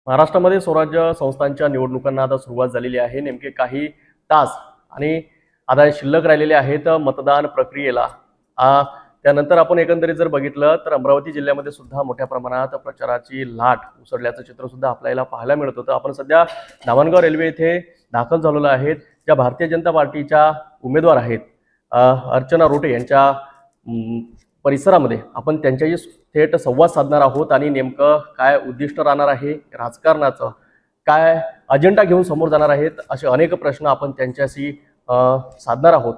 महाराष्ट्रामध्ये स्वराज्य संस्थांच्या निवडणुकांना आता सुरुवात झालेली आहे. नेमके काही तास आणि आता शिल्लक राहिलेले आहेत मतदान प्रक्रियेला. त्यानंतर आपण एकंदरीत जर बघितलं तर अमरावती जिल्ह्यामध्ये सुद्धा मोठ्या प्रमाणात प्रचाराची लाट उसळल्याचं चित्र सुद्धा आपल्याला पाहायला मिळत होतं. आपण सध्या धामणगाव रेल्वे येथे दाखल झालेलो आहेत. ज्या भारतीय जनता पार्टीच्या उमेदवार आहेत अर्चना रोटे यांच्या परिसरामध्ये आपण त्यांच्याशी थेट संवाद साधणार आहोत आणि नेमकं काय उद्दिष्ट राहणार आहे राजकारणाचं, काय अजेंडा घेऊन समोर जाणार आहेत, असे अनेक प्रश्न आपण त्यांच्याशी साधणार आहोत.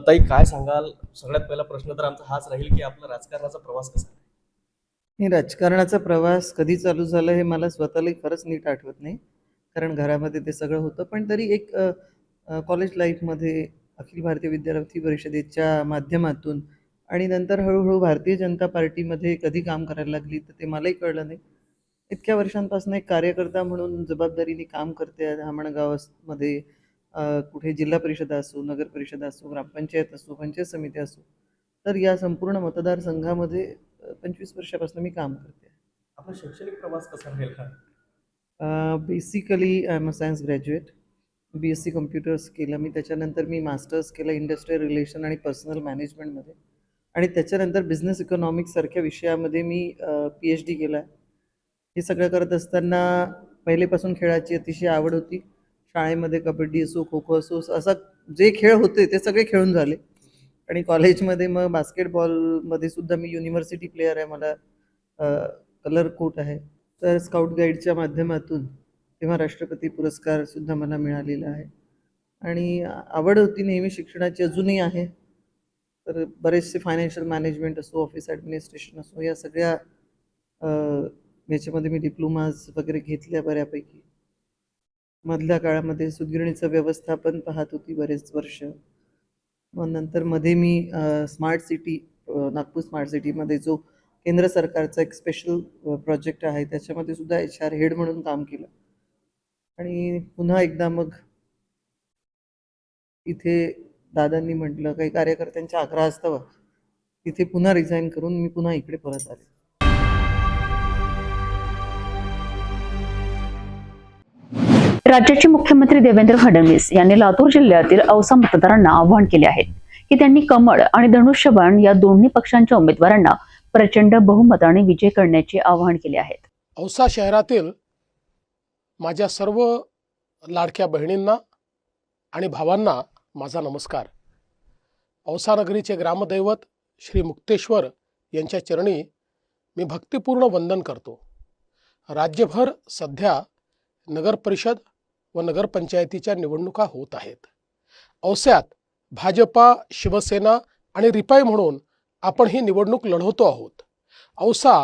ताई, काय सांगाल? सगळ्यात पहिला प्रश्न तर आमचा हाच राहील की आपला राजकारणाचा प्रवास कसा आहे? हे राजकारणाचा प्रवास कधी चालू झाला हे मला स्वतःलाही खरंच नीट आठवत नाही, कारण घरामध्ये ते सगळं होतं. पण तरी एक कॉलेज लाईफमध्ये अखिल भारतीय विद्यार्थी परिषदेच्या माध्यमातून आणि नंतर हळूहळू भारतीय जनता पार्टीमध्ये कधी काम करायला लागली तर ते मलाही कळलं नाही. इतक्या वर्षांपासून एक कार्यकर्ता म्हणून जबाबदारीने काम करते धामणगावामध्ये. कुठे जिल्हा परिषद असो, नगर परिषद असो, ग्रामपंचायत असो, पंचायत समिती असो, तर या संपूर्ण मतदारसंघामध्ये 25 वर्षापासून मी काम करते. आपला शैक्षणिक प्रवास कसा राहील का? Basically I am a science graduate. BSc computers केलं मी. त्याच्यानंतर मी मास्टर्स केलं इंडस्ट्रियल रिलेशन आणि पर्सनल मॅनेजमेंटमध्ये. आणि त्याच्यानंतर बिझनेस इकॉनॉमिक्स सारख्या विषयामध्ये मी PhD केला आहे. हे सगळं करत असताना पहिलेपासून खेळाची अतिशय आवड होती. शाळेमध्ये कबड्डी असो, खो खो असो, असा जे खेळ होते ते सगळे खेळून झाले. आणि कॉलेजमध्ये मग बास्केटबॉलमध्ये सुद्धा मी युनिव्हर्सिटी प्लेयर आहे. मला कलर कोट आहे. तर स्काउट गाईडच्या माध्यमातून तेव्हा राष्ट्रपती पुरस्कारसुद्धा मला मिळालेला आहे. आणि आवड होती नेहमी शिक्षणाची, अजूनही आहे. तर बरेचसे फायनान्शियल मॅनेजमेंट असो, ऑफिस ॲडमिनिस्ट्रेशन असो, या सगळ्या याच्यामध्ये मी डिप्लोमाज वगैरे घेतल्या बऱ्यापैकी. मधल्या काळामध्ये सुतगिरणीचं व्यवस्थापन पाहत होती बरेच वर्ष. मग नंतर मध्ये मी स्मार्ट सिटी, नागपूर स्मार्ट सिटीमध्ये जो केंद्र सरकारचा एक स्पेशल प्रोजेक्ट आहे त्याच्यामध्ये सुद्धा HR हेड म्हणून काम केलं. आणि पुन्हा एकदा मग इथे दादांनी म्हटलं, काही कार्यकर्त्यांच्या आग्रहास्तव तिथे पुन्हा रिझाईन करून मी पुन्हा इकडे परत आले. राज्याचे मुख्यमंत्री देवेंद्र फडणवीस यांनी लातूर जिल्ह्यातील औसा मतदारांना आवाहन केले आहे की त्यांनी कमळ आणि धनुष्यबाण या दोन्ही पक्षांच्या उमेदवारांना प्रचंड बहुमताने विजय करण्याचे आवाहन केले आहे. औसा शहरातील माझ्या सर्व लाडक्या बहिणींना आणि भावांना माझा नमस्कार. औसा नगरीचे ग्रामदैवत श्री मुक्तेश्वर यांच्या चरणी मी भक्तिपूर्ण वंदन करतो. राज्यभर सध्या नगर परिषद व नगरपंचायतीच्या निवडणुका होत आहेत. औस्यात भाजपा, शिवसेना आणि रिपाई म्हणून आपण ही निवडणूक लढवतो आहोत. औसा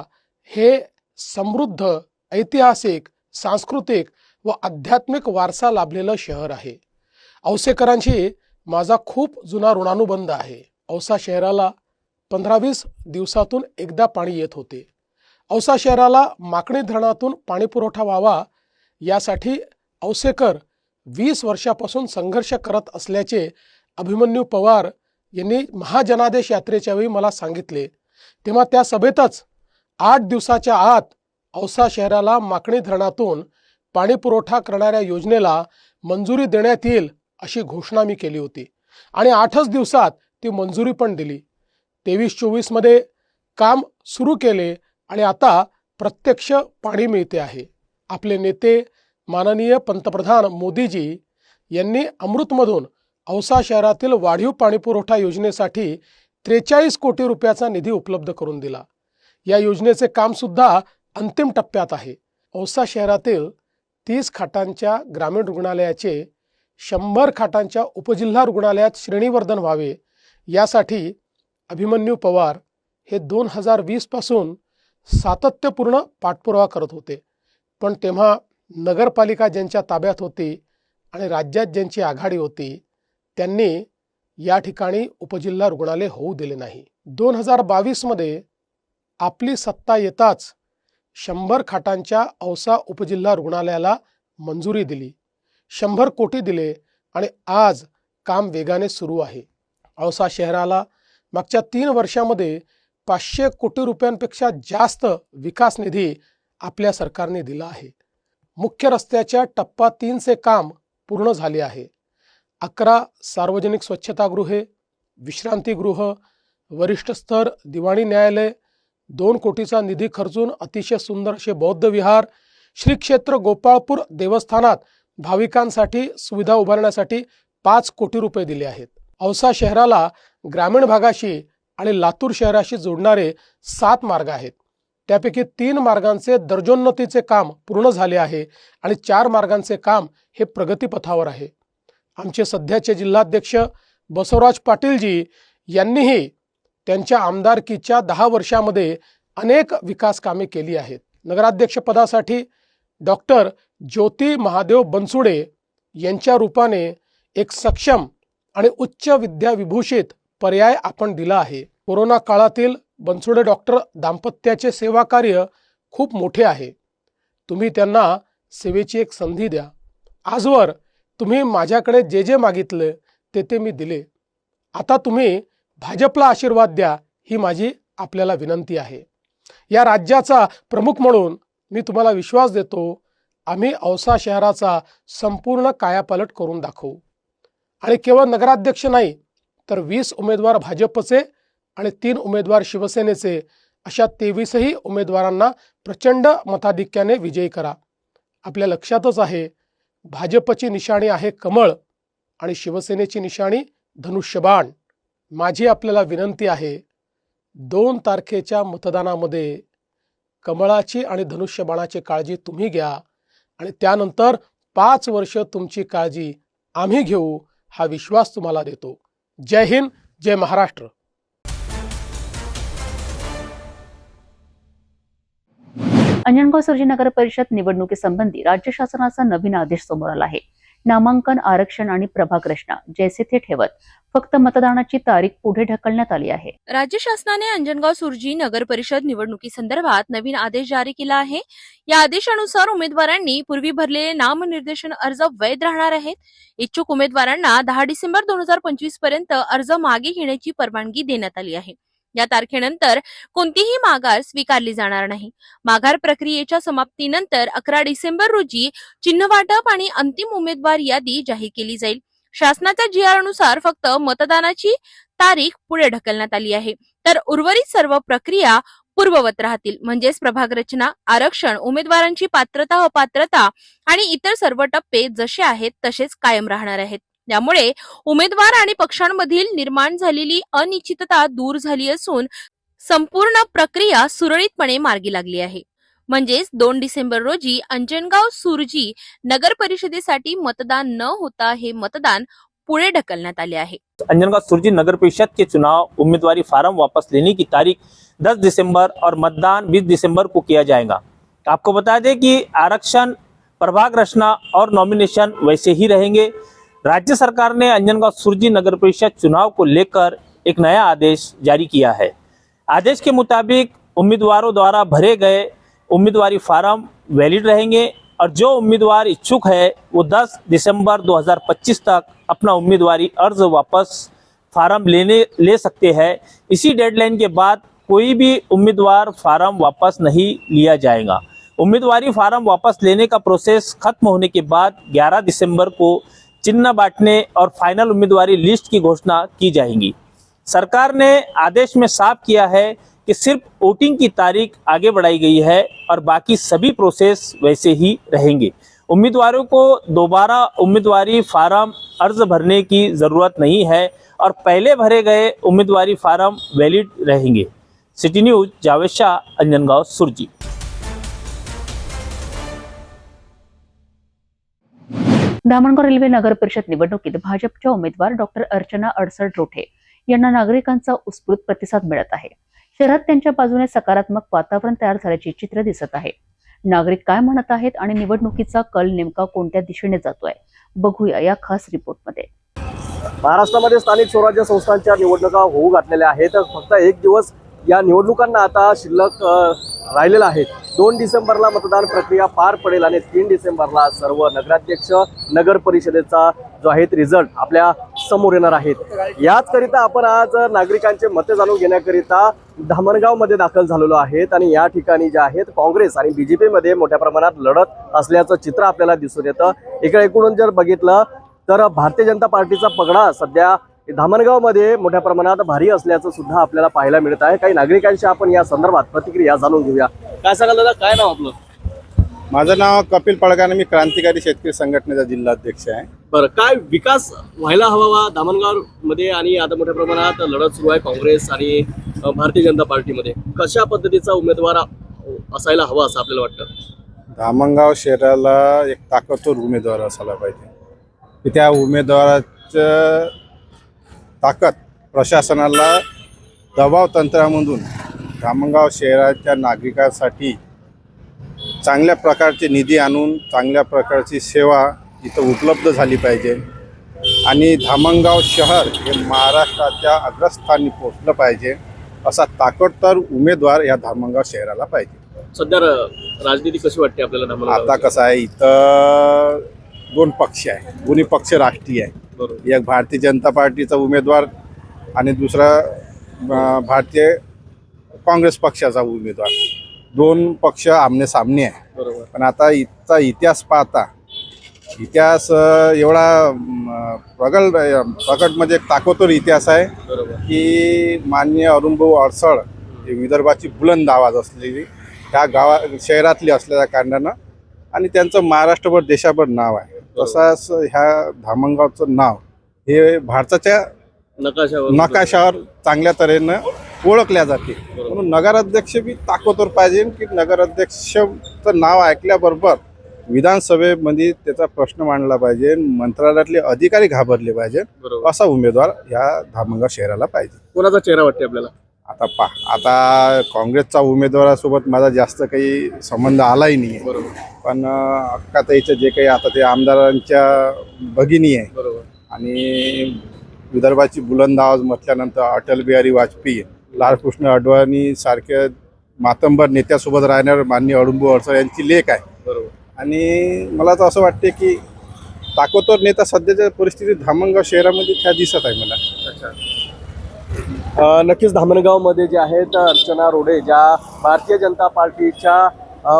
हे समृद्ध, ऐतिहासिक, सांस्कृतिक व आध्यात्मिक वारसा लाभलेलं शहर आहे. औसेकरांशी माझा खूप जुना ऋणानुबंध आहे. औसा शहराला 15-20 दिवसातून एकदा पाणी येत होते. औसा शहराला माकणी धरणातून पाणी पुरवठा व्हावा यासाठी औसेकर 20 वर्षापासून संघर्ष करत असल्याचे अभिमन्यू पवार यांनी महाजनादेश यात्रेच्या वेळी मला सांगितले. तेव्हा त्या सभेतच 8 दिवसाच्या आत औसा शहराला माकणी धरणातून पाणी पुरवठा करणाऱ्या योजनेला मंजुरी देण्यात येईल अशी घोषणा मी केली होती आणि 8च दिवसात ती मंजुरी पण दिली. 23-24 मध्ये काम सुरू केले आणि आता प्रत्यक्ष पाणी मिळते आहे. आपले नेते माननीय पंतप्रधान मोदीजी यांनी अमृतमधून औसा शहरातील वाढीव पाणीपुरवठा योजनेसाठी 43 कोटी रुपयाचा निधी उपलब्ध करून दिला. या योजनेचे काम सुद्धा अंतिम टप्प्यात आहे. औसा शहरातील 30 खाटांच्या ग्रामीण रुग्णालयाचे 100 खाटांच्या उपजिल्हा रुग्णालयात श्रेणीवर्धन व्हावे यासाठी अभिमन्यू पवार हे 2020 पासून सातत्यपूर्ण पाठपुरावा करत होते. पण तेव्हा नगरपालिका ज्यांच्या ताब्यात होती आणि राज्यात ज्यांची आघाडी होती त्यांनी या ठिकाणी उपजिल्हा रुग्णालय होऊ दिले नाही. 2022 मध्ये आपली सत्ता येताच 100 खाटांच्या औसा उपजिल्हा रुग्णालयाला मंजुरी दिली, 100 कोटी दिले आणि आज काम वेगाने सुरू आहे. औसा शहराला मागच्या 3 वर्षामध्ये 500 कोटी रुपयांपेक्षा जास्त विकास निधी आपल्या सरकारने दिला आहे. मुख्य रस्त्याच्या टप्पा 3चे काम पूर्ण झाले आहे. 11 सार्वजनिक स्वच्छतागृहे, विश्रांतीगृह, वरिष्ठ स्तर दिवाणी न्यायालय, 2 कोटीचा निधी खर्चून अतिशय सुंदर असे बौद्ध विहार, श्री क्षेत्र गोपाळपूर देवस्थानात भाविकांसाठी सुविधा उभारण्यासाठी 5 कोटी रुपये दिले आहेत. औसा शहराला ग्रामीण भागाशी आणि लातूर शहराशी जोडणारे 7 मार्ग आहेत. त्यापैकी 3 मार्गांचे दर्जोन्नतीचे काम पूर्ण झाले आहे आणि 4 मार्गांचे काम हे प्रगतीपथावर आहे. आमचे सध्याचे जिल्हाध्यक्ष बसवराज पाटीलजी यांनीही त्यांच्या आमदारकीच्या 10 वर्षामध्ये अनेक विकास कामे केली आहेत. नगराध्यक्षपदासाठी डॉक्टर ज्योती महादेव बनसुडे यांच्या रूपाने एक सक्षम आणि उच्च विद्याविभूषित पर्याय आपण दिला आहे. कोरोना काळातील बनसुडे डॉक्टर दाम्पत्याचे सेवा कार्य खूप मोठे आहे. तुम्ही त्यांना सेवेची एक संधी द्या. आजवर तुम्ही माझ्याकडे जे जे मागितले ते मी दिले. आता तुम्ही भाजपला आशीर्वाद द्या ही माझी आपल्याला विनंती आहे. या राज्याचा प्रमुख म्हणून मी तुम्हाला विश्वास देतो, आम्ही औसा शहराचा संपूर्ण कायापालट करून दाखवू. आणि केवळ नगराध्यक्ष नाही तर 20 उमेदवार भाजपचे आणि 3 उमेदवार शिवसेनेचे अशा 23ही उमेदवारांना प्रचंड मताधिक्याने विजयी करा. आपल्या लक्षातच आहे, भाजपची निशाणी आहे कमळ आणि शिवसेनेची निशाणी धनुष्यबाण. माझी आपल्याला विनंती आहे, 2 तारखेच्या मतदानामध्ये कमळाची आणि धनुष्यबाणाची काळजी तुम्ही घ्या आणि त्यानंतर 5 वर्ष तुमची काळजी आम्ही घेऊ हा विश्वास तुम्हाला देतो. जय हिंद, जय महाराष्ट्र. अंजनगाव सुर्जी नगर परिषद निवडणुकीसंबंधी राज्य शासनाचा नवीन आदेश समोर आला आहे. नामांकन, आरक्षण आणि प्रभाग रचना जैसे थे ठेवत फक्त मतदानाची तारीख पुढे ढकलण्यात आली आहे. राज्य शासनाने अंजनगाव सुर्जी नगर परिषद निवडणुकीसंदर्भात नवीन आदेश जारी केला आहे. या आदेशानुसार उमेदवारांनी पूर्वी भरलेले नामनिर्देशन अर्ज वैध राहणार आहेत. इच्छुक उमेदवारांना 10 डिसेंबर 2025 पर्यंत अर्ज मागे घेण्याची परवानगी देण्यात आली आहे. या तारखेनंतर कोणतीही माघार स्वीकारली जाणार नाही. माघार प्रक्रियेच्या समाप्तीनंतर 11 डिसेंबर रोजी चिन्ह वाटप आणि अंतिम उमेदवार यादी जाहीर केली जाईल. शासनाच्या GR नुसार फक्त मतदानाची तारीख पुढे ढकलण्यात आली आहे, तर उर्वरित सर्व प्रक्रिया पूर्ववत राहतील. म्हणजेच प्रभाग रचना, आरक्षण, उमेदवारांची पात्रता, अपात्रता आणि इतर सर्व टप्पे जसे आहेत तसेच कायम राहणार आहेत. त्यामुळे उमेदवार आणि पक्षांमधील निर्माण झालेली अनिश्चितता दूर झाली असून संपूर्ण प्रक्रिया सुरळीतपणे मार्गी लागली आहे. म्हणजेच 2 डिसेंबर रोजी अंजनगाव सुर्जी नगर परिषदेसाठी मतदान न होता हे मतदान पुढे ढकलण्यात आले आहे. अंजनगाव सुर्जी नगर परिषद के चुनाव उम्मीदवारी फार्म वापस लेने की तारीख 10 दिसंबर और मतदान 20 दिसंबर को किया जाएगा. आपको बता दें कि आरक्षण, प्रभाग रचना और नॉमिनेशन वैसे ही रहेंगे. राज्य सरकार ने अंजनगाव सुर्जी नगर परिषद चुनाव को लेकर एक नया आदेश जारी किया है. आदेश के मुताबिक उम्मीदवारों द्वारा भरे गए उम्मीदवारी फार्म वैलिड रहेंगे और जो उम्मीदवार इच्छुक है वो 10 दिसंबर 2025 तक अपना उम्मीदवारी अर्ज वापस फार्म ले सकते हैं. इसी डेडलाइन के बाद कोई भी उम्मीदवार फार्म वापस नहीं लिया जाएगा. उम्मीदवारी फार्म वापस लेने का प्रोसेस खत्म होने के बाद 11 दिसंबर को चिन्ह बांटने और फाइनल उम्मीदवारी लिस्ट की घोषणा की जाएगी. सरकार ने आदेश में साफ किया है कि सिर्फ वोटिंग की तारीख आगे बढ़ाई गई है और बाकी सभी प्रोसेस वैसे ही रहेंगे. उम्मीदवारों को दोबारा उम्मीदवारी फार्म अर्ज भरने की ज़रूरत नहीं है और पहले भरे गए उम्मीदवारी फार्म वैलिड रहेंगे. City news, Javed Shah, Anjangaon Surji. Dhamangaon railway नगर परिषद निवडणुकीत भाजपच्या उमेदवार डॉक्टर अर्चना अडसड रोठे यांना नागरिकांचा उत्स्फूर्त प्रतिसाद मिळत आहे. शहरात त्यांच्या बाजूने सकारात्मक वातावरण तयार झाल्याचे चित्र दिसत आहे. नागरिक काय म्हणत आहेत आणि निवडणुकीचा कल नेमका कोणत्या दिशेने जातोय, बघूया या खास रिपोर्टमध्ये. महाराष्ट्रामध्ये स्थानिक स्वराज्य संस्थांच्या निवडणुका होऊ घातलेल्या आहेत. फक्त एक दिवस या निवडणुकांना आता शिल्लक राहिलेला आहे. 2 डिसेंबरला मतदान प्रक्रिया पार पडेल आणि 3 डिसेंबरला सर्व नगराध्यक्ष, नगर परिषदेचा जो आहे रिझल्ट आपल्या समोर येणार आहेत. याचकरिता आपण आज नागरिकांचे मते जाणून घेण्याकरिता धामणगावमध्ये दाखल झालेलो आहेत आणि या ठिकाणी जे आहेत काँग्रेस आणि BJP मध्ये मोठ्या प्रमाणात लढत असल्याचं चित्र आपल्याला दिसून येतं. इकडे एकूण जर बघितलं तर भारतीय जनता पार्टीचा पगडा सध्या धामणगावमध्ये मोठ्या प्रमाणात भारी असल्याचं सुद्धा आपल्याला पाहायला मिळत आहे. काही नागरिकांशी आपण या संदर्भात प्रतिक्रिया जाणून घेऊया. काय सांगाल दादा, काय नाव आपलं? माझं नाव कपिल पळगाणे, मी क्रांतिकारी शेतकरी संघटनेचा जिल्हाध्यक्ष आहे. बरं, काय विकास व्हायला हवा धामणगाव मध्ये आणि आता मोठ्या प्रमाणात लढत सुरू आहे काँग्रेस आणि भारतीय जनता पार्टीमध्ये, कशा पद्धतीचा उमेदवार असायला हवा असं आपल्याला वाटतं? धामणगाव शहराला एक ताकदवर उमेदवार असायला पाहिजे की त्या उमेदवाराचं ताकद प्रशासनाला दबाव तंत्रामधून धामणगाव शहराच्या नागरिकांसाठी चांगल्या प्रकारचे निधी आणून चांगल्या प्रकारची सेवा इथं उपलब्ध झाली पाहिजे आणि धामणगाव शहर हे महाराष्ट्राच्या अग्रस्थानी पोहोचलं पाहिजे असा ताकदवर उमेदवार या धामणगाव शहराला पाहिजे. सध्या राजनीती कशी वाटते आपल्याला धामणगाव? आता कसं आहे, इथं 2 पक्ष आहे, दोन्ही पक्ष राष्ट्रीय आहे. एक भारतीय जनता पार्टीचा उमेदवार आणि दुसरा भारतीय काँग्रेस पक्षाचा उमेदवार. 2 पक्ष आमने सामने आहे. पण आता इथचा इतिहास पाहता, इतिहास एवढा प्रकट म्हणजे ताकदवर इतिहास आहे की माननीय अरुणभाऊ अडसळ हे विदर्भाची बुलंद आवाज असलेली ह्या शहरातली असलेल्या कारणानं आणि त्यांचं महाराष्ट्रभर देशाभर नाव आहे. तसाच ह्या धामणगावचं नाव हे भारताच्या नकाशावर चांगल्या तऱ्हेनं ओळखल्या जाते. म्हणून नगराध्यक्ष बी ताकदवर पाहिजे की नगराध्यक्षचं नाव ऐकल्याबरोबर विधानसभेमध्ये त्याचा प्रश्न मांडला पाहिजे, मंत्रालयातले अधिकारी घाबरले पाहिजे, असा उमेदवार ह्या धामणगाव शहराला पाहिजे. कोणाचा चेहरा वाटते आपल्याला? आता काँग्रेसचा उमेदवारासोबत माझा जास्त काही संबंध आलाही नाही आहे. पण अक्काताईचं जे काही आता ते आमदारांच्या भगिनी आहे आणि विदर्भाची बुलंद आवाज म्हटल्यानंतर अटल बिहारी वाजपेयी, लालकृष्ण अडवाणी सारख्या मातंबर नेत्यासोबत राहणारे माननीय अरुणभाऊ अडसळ यांची लेख आहे. आणि मला तर असं वाटते की ताकदवर नेता सध्याच्या परिस्थितीत धामणगाव शहरामध्ये त्या दिसत आहे मला. नक्कीच धामणगावमध्ये जे आहेत अर्चना रोडे ज्या भारतीय जनता पार्टीच्या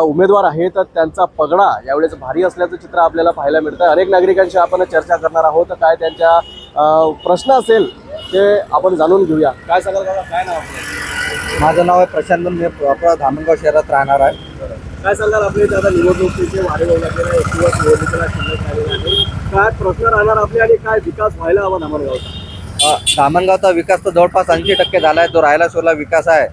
उमेदवार आहेत, त्यांचा पगडा यावेळेस भारी असल्याचं चित्र आपल्याला पाहायला मिळतं. अनेक नागरिकांशी आपण चर्चा करणार आहोत. काय त्यांच्या प्रश्न असेल ते आपण जाणून घेऊया. काय सांगाल दादा, काय नाव आपलं? माझं नाव आहे प्रशांत, मी प्रॉपर धामणगाव शहरात राहणार आहे. काय सांगाल आपले आता निवडणुकीचे वारे होऊ लागलेले, एक दिवस निवडणुकीला शिल्लक राहिलेला आहे, काय प्रश्न राहणार आपले आणि काय विकास व्हायला हवा धामणगावचा? धामणगावचा विकास तर जवळपास 80% झाला आहे. जो राहायला सोडला विकास आहे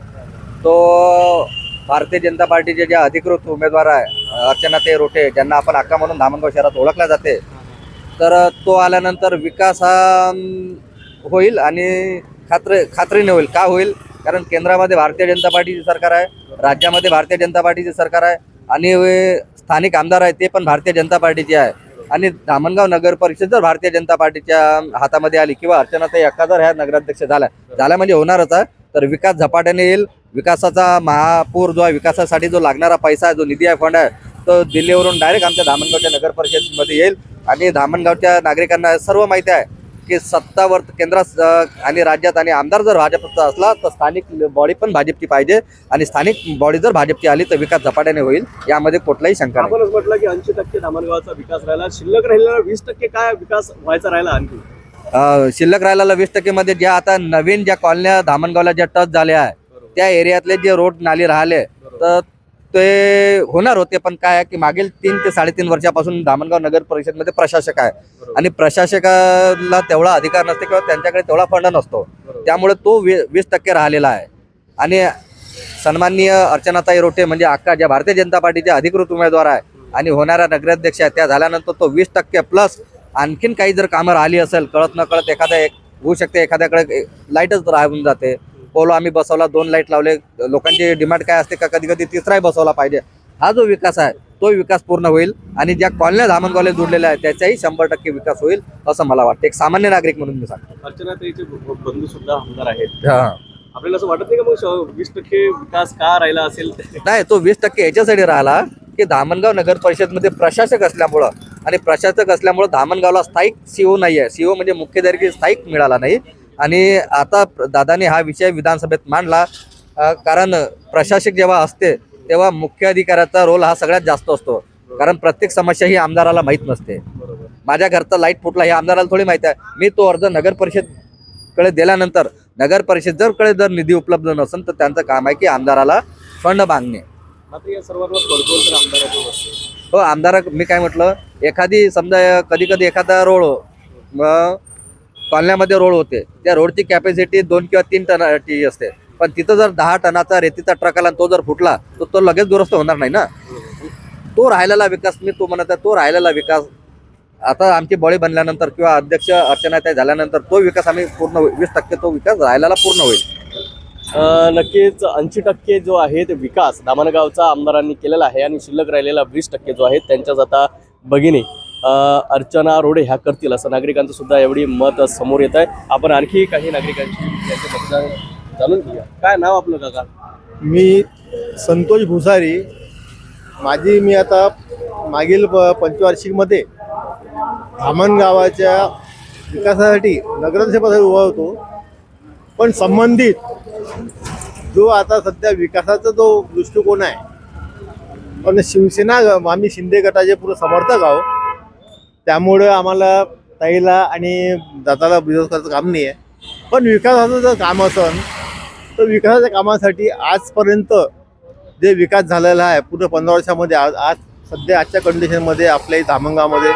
तो भारतीय जनता पार्टीचे जे अधिकृत उमेदवार आहे अर्चनाताई रोटे, ज्यांना आपण अक्का म्हणून धामणगाव शहरात ओळखल्या जाते, तर तो आल्यानंतर विकास हा होईल आणि खात्रीने होईल. का होईल? कारण केंद्रामध्ये भारतीय जनता पार्टीचे सरकार आहे, राज्यामध्ये भारतीय जनता पार्टीचे सरकार आहे आणि स्थानिक आमदार आहे ते पण भारतीय जनता पार्टीचे आहे. आणि धामणगाव नगर परिषद जर भारतीय जनता पार्टीच्या हातामध्ये आली किंवा अर्चनाताई अक्का जर ह्या नगराध्यक्ष झाल्या म्हणजे होणारच आहे, तर विकास झपाट्याने येईल. विकासाचा महापूर जो आहे, विकासासाठी जो लागणारा पैसा आहे, जो निधी आहे, फंड आहे, तो दिल्लीवरून डायरेक्ट आमच्या धामणगावच्या नगर परिषदेमध्ये येईल. आणि धामणगावच्या नागरिकांना सर्व माहिती आहे की सत्तावर केंद्रात आणि राज्यात आणि आमदार जर भाजपचा असला तर स्थानिक बॉडी पण भाजपची पाहिजे आणि स्थानिक बॉडी जर भाजपची आली तर विकास झपाट्याने होईल, यामध्ये कुठलाही शंका नाही. आपणच म्हटलं की 80% धामणगावचा विकास राहिला, शिल्लक राहिलेला 20% काय विकास व्हायचा राहिला आणखी? शिल्लक राहिलेला 20% मध्ये ज्या आता नवीन ज्या कॉलन्या धामणगावला ज्या टच झाल्या आहे त्या एरियातले जे रोड नाली राहिले तर ते होणार होते. पण काय आहे की मागील 3 ते 3.5 वर्षापासून धामणगाव नगर परिषदमध्ये प्रशासक आहे आणि प्रशासकाला तेवढा अधिकार नसते किंवा त्यांच्याकडे तेवढा फंड नसतो, त्यामुळे तो 20% राहिलेला आहे. आणि सन्माननीय अर्चनाताई रोटे म्हणजे अक्का ज्या भारतीय जनता पार्टीचे अधिकृत उमेदवार आहे आणि होणाऱ्या नगराध्यक्ष आहेत, त्या झाल्यानंतर तो 20% प्लस आणखीन काही जर कामं राहिली असेल, कळत न कळत होऊ शकते एखाद्याकडे लाईटच राहून जाते पोलो आम्ही बसवला, 2 लाईट लावले, लोकांची डिमांड काय असते का कधी कधी तिसराही बसवला पाहिजे. हा जो विकास आहे तो विकास पूर्ण होईल आणि ज्या कॉलन्या धामणगावला जोडलेल्या आहेत त्याचाही 100% विकास होईल असं मला वाटतं. एक सामान्य नागरिक म्हणून मी सांगतो. अर्चनाताईचे बंधू सुद्धा आमदार आहेत. आपल्याला असं वाटत नाही का मग 20% विकास का राहिला असेल? नाही, तो 20% याच्यासाठी राहिला की धामणगाव नगर परिषदमध्ये प्रशासक असल्यामुळं आणि प्रशासक असल्यामुळं धामणगावला स्थायिक सीओ नाही आहे. सीओ म्हणजे मुख्याधिकारी स्थायिक मिळाला नाही. आणि आता दादाने हा विषय विधानसभेत मांडला, कारण प्रशासक जेव्हा असते तेव्हा मुख्याधिकाऱ्याचा रोल हा सगळ्यात जास्त असतो. कारण प्रत्येक समस्या ही आमदाराला माहीत नसते. माझ्या घरचा लाईट फुटला हे आमदाराला थोडी माहिती आहे. मी तो अर्ज नगर परिषदकडे दिल्यानंतर नगर परिषद जर निधी उपलब्ध नसेल तर त्यांचं काम आहे की आमदाराला फंड मागणे. मात्र या सर्वांवर कंट्रोल तर आमदाराचं असते. हो, आमदार मी काय म्हटलं, एखादी समजा कधी कधी एखादा रोड कॉलन्यामध्ये रोड होते, त्या रोडची कॅपॅसिटी 2 किंवा 3 टनाची असते, पण तिथं जर 10 टनाचा रेतीचा ट्रक आला तो जर फुटला तर तो लगेच दुरुस्त होणार नाही ना. तो राहिलेला विकास मी तो म्हणत आहे, तो राहिलेला विकास आता आमची बळी बनल्यानंतर किंवा अध्यक्ष अर्चनाताई झाल्यानंतर तो विकास आम्ही पूर्ण 20% तो विकास राहिलेला पूर्ण होईल. नक्कीच 80% जो आहे ते विकास धामणगावचा आमदारांनी केलेला आहे आणि शिल्लक राहिलेला 20% जो आहे त्यांच्याच आता भगिनी अर्चना रोडे ह्या करतील असं नागरिकांचं सुद्धा एवढी मत समोर येत आहे. आपण आणखी काही नागरिकांची याचे मतदान जाणून घेऊया. काय नाव आपलं काका? मी संतोष भुसारी. मी आता मागील पंचवार्षिकमध्ये धामणगावाच्या विकासासाठी नगराध्यक्षपदासाठी उभा होतो, पण संबंधित जो आता सध्या विकासाचा जो दृष्टिकोन आहे, पण शिवसेना आम्ही शिंदे गटाचे पूर्ण समर्थक आहोत, त्यामुळे आम्हाला ताईला आणि दादाला विरोध करायचं काम नाही आहे. पण विकासाचं जर काम असेल तर विकासाच्या कामासाठी आजपर्यंत जे विकास झालेला आहे पूर्ण 15 वर्षामध्ये आज सध्या आजच्या कंडिशनमध्ये आपल्या धामणगावमध्ये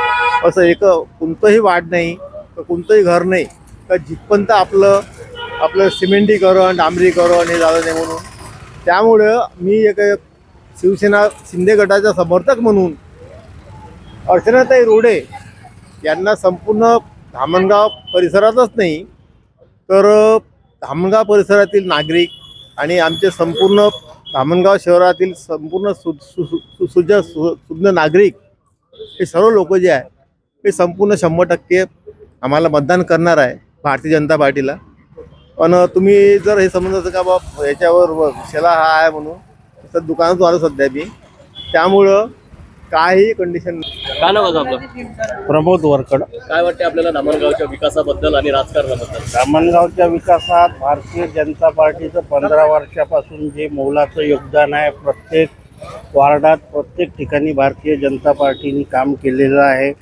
असं कोणतंही वाढ नाही, कोणतंही घर नाही का जिथपर्यंत आपलं सिमेंटीकरण डांबरीकरण हे झालं नाही. म्हणून त्यामुळं मी एक शिवसेना शिंदे गटाचा समर्थक म्हणून अर्चनाताई रोडे यांना संपूर्ण धामणगाव परिसरातच नाही तर धामणगाव परिसरातील नागरिक आणि आमचे संपूर्ण धामणगाव शहरातील संपूर्ण सुज्ञ नागरिक हे सर्व लोक जे आहे हे संपूर्ण 100% आम्हाला मतदान करणार आहे भारतीय जनता पार्टीला. पण तुम्ही जर हे समजत का बाबा याच्यावर विषयाला हा आहे म्हणून तर दुकानातून आलो सध्या मी, त्यामुळं काही कंडिशन. काय नाव आहे आपलं? प्रमोद वरकड. काय वाटते आपल्याला धामणगावच्या विकासाबद्दल आणि राजकारणाबद्दल? धामणगावच्या विकासात भारतीय जनता पार्टीचं 15 वर्षापासून जे मोलाचं योगदान आहे, प्रत्येक वार्डात प्रत्येक ठिकाणी भारतीय जनता पार्टीने काम केलेलं आहे.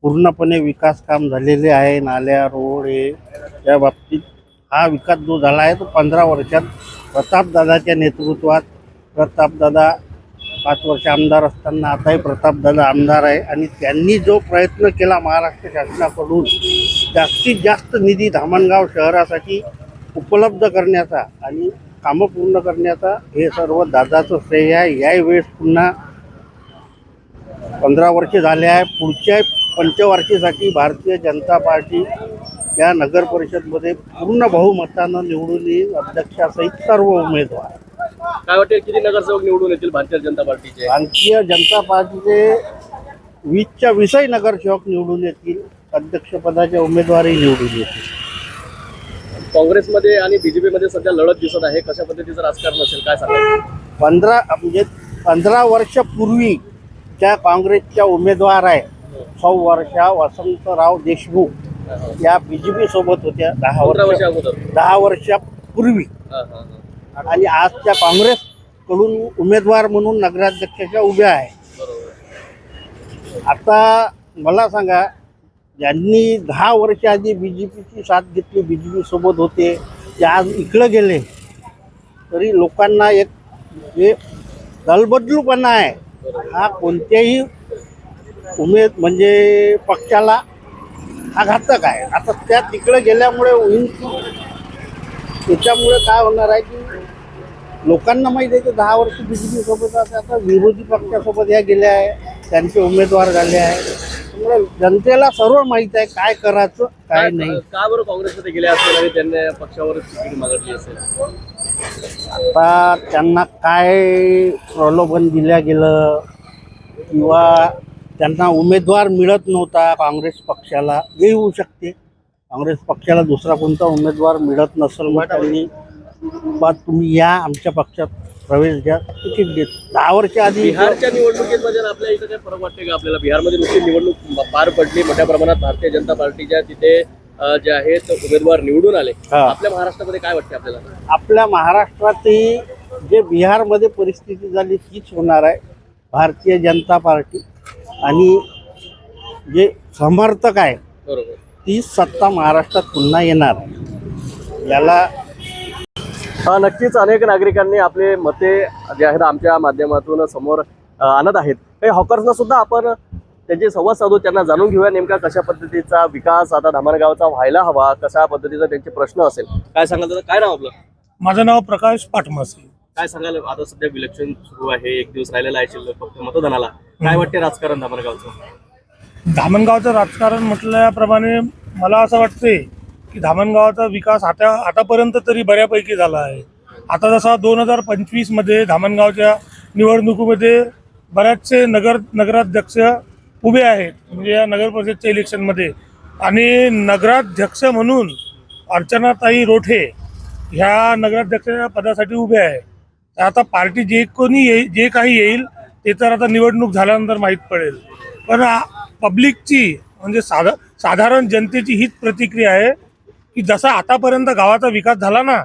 पूर्णपणे विकास काम झालेले आहे. नाल्या रोड हे या बाबतीत हा विकास जो झाला आहे तो 15 वर्षात प्रतापदादाच्या नेतृत्वात. प्रतापदादा 5 वर्ष आमदार असताना आताही प्रतापदादा आमदार आहे आणि त्यांनी जो प्रयत्न केला महाराष्ट्र शासनाकडून जास्तीत जास्त निधी धामणगाव शहरासाठी उपलब्ध करण्याचा आणि कामं पूर्ण करण्याचा, हे सर्व दादाचं श्रेय आहे. याही वेळेस पुन्हा 15 वर्षे झाले आहे. पुढच्या पंचवार्षिकीसाठी भारतीय जनता पार्टी या नगर परिषदमध्ये पूर्ण बहुमतानं निवडून येईल, अध्यक्षासहित सर्व उमेदवार. काय वाटते किती नगरसेवक निवडून येतील भारतीय जनता पार्टीचे? भारतीय जनता पार्टीचे 20च्या 20 नगरसेवक निवडून येतील. अध्यक्षपदाचे उमेदवारही निवडून येतील. काँग्रेसमध्ये आणि बीजेपीमध्ये सध्या लढत दिसत आहे. कशा पद्धतीचं राजकारण असेल काय सांगायचं? 15 वर्षापूर्वी त्या काँग्रेसच्या उमेदवार आहे 6 वर्षा वसंतराव देशमुख या बीजेपी सोबत होत्या 10 वर्षापूर्वी, आणि आज त्या काँग्रेसकडून उमेदवार म्हणून नगराध्यक्षाच्या उभ्या आहे. आता मला सांगा, ज्यांनी 10 वर्ष आधी बीजेपीची साथ घेतली, बीजेपी सोबत होते, ते आज इकडं गेले तरी लोकांना एक जे दलबदलूपणा आहे हा कोणत्याही म्हणजे पक्षाला हा घातक आहे. आता त्या तिकडे गेल्यामुळे होईल, त्याच्यामुळे काय होणार आहे की लोकांना माहिती आहे की 10 वर्ष बीजेपी सोबत आता विरोधी पक्षासोबत या गेल्या आहे, त्यांचे उमेदवार झाले आहे. जनतेला सर्व माहित आहे काय करायचं काय नाही. का बरं काँग्रेसमध्ये गेले असेल आणि त्यांनी पक्षावरच तिकीट मागितली असेल? आता त्यांना काय प्रलोभन दिल्या गेलं किंवा त्यांना उमेदवार मिळत नव्हता काँग्रेस पक्षाला, हे होऊ शकते. काँग्रेस पक्षाला दुसरा कोणता उमेदवार मिळत नसेल मग त्यांनी बा तुम्ही या आमच्या पक्षात प्रवेश घ्या, तिकीट देत. 10 वर्ष आधी बिहारच्या निवडणुकीमध्ये आपल्या इथं काय फरक वाटते का आपल्याला? बिहारमध्ये नुकती निवडणूक पार पडली, मोठ्या प्रमाणात भारतीय जनता पार्टीच्या तिथे जे आहेत उमेदवार निवडून आले. आपल्या महाराष्ट्रामध्ये काय वाटते आपल्याला? आपल्या महाराष्ट्रातही जे बिहारमध्ये परिस्थिती झाली तीच होणार आहे. भारतीय जनता पार्टी आणि जे समर्थक आहे बरोबर तीच सत्ता महाराष्ट्रात पुन्हा येणार आहे. याला नक्कीच अनेक नागरिकांनी आपले मते जे आहेत आमच्या माध्यमातून समोर आणत आहेत. काही हॉकर्सना सुद्धा आपण त्यांचे संवाद साधू, त्यांना जाणून घेऊया नेमका कशा पद्धतीचा विकास आता धामणगावचा व्हायला हवा, कशा पद्धतीचा त्यांचे प्रश्न असेल. काय सांगाल दादा, काय नाव आपलं? माझं नाव प्रकाश पाटमासे. काय सांगाल, आता सध्या इलेक्शन सुरू आहे, 1 दिवस राहिलेला आहे शिल्लक फक्त मतदानाला. काय वाटते राजकारण धामणगावचं? धामणगावचं राजकारण म्हटल्याप्रमाणे मला असं वाटते की धामणगावाचा विकास आतापर्यंत तरी बऱ्यापैकी झाला आहे. आता जसा 2025मध्ये धामणगावच्या निवडणुकीमध्ये बऱ्याचसे नगराध्यक्ष उभे आहेत, म्हणजे या नगर परिषदच्या इलेक्शनमध्ये. आणि नगराध्यक्ष म्हणून अर्चनाताई रोठे ह्या नगराध्यक्षाच्या पदासाठी उभे आहे. तर आता पार्टी जे काही येईल ते तर आता निवडणूक झाल्यानंतर माहीत पडेल. पण पब्लिकची म्हणजे साधारण जनतेची हीच प्रतिक्रिया आहे की जसा आतापर्यंत गावाचा विकास झाला ना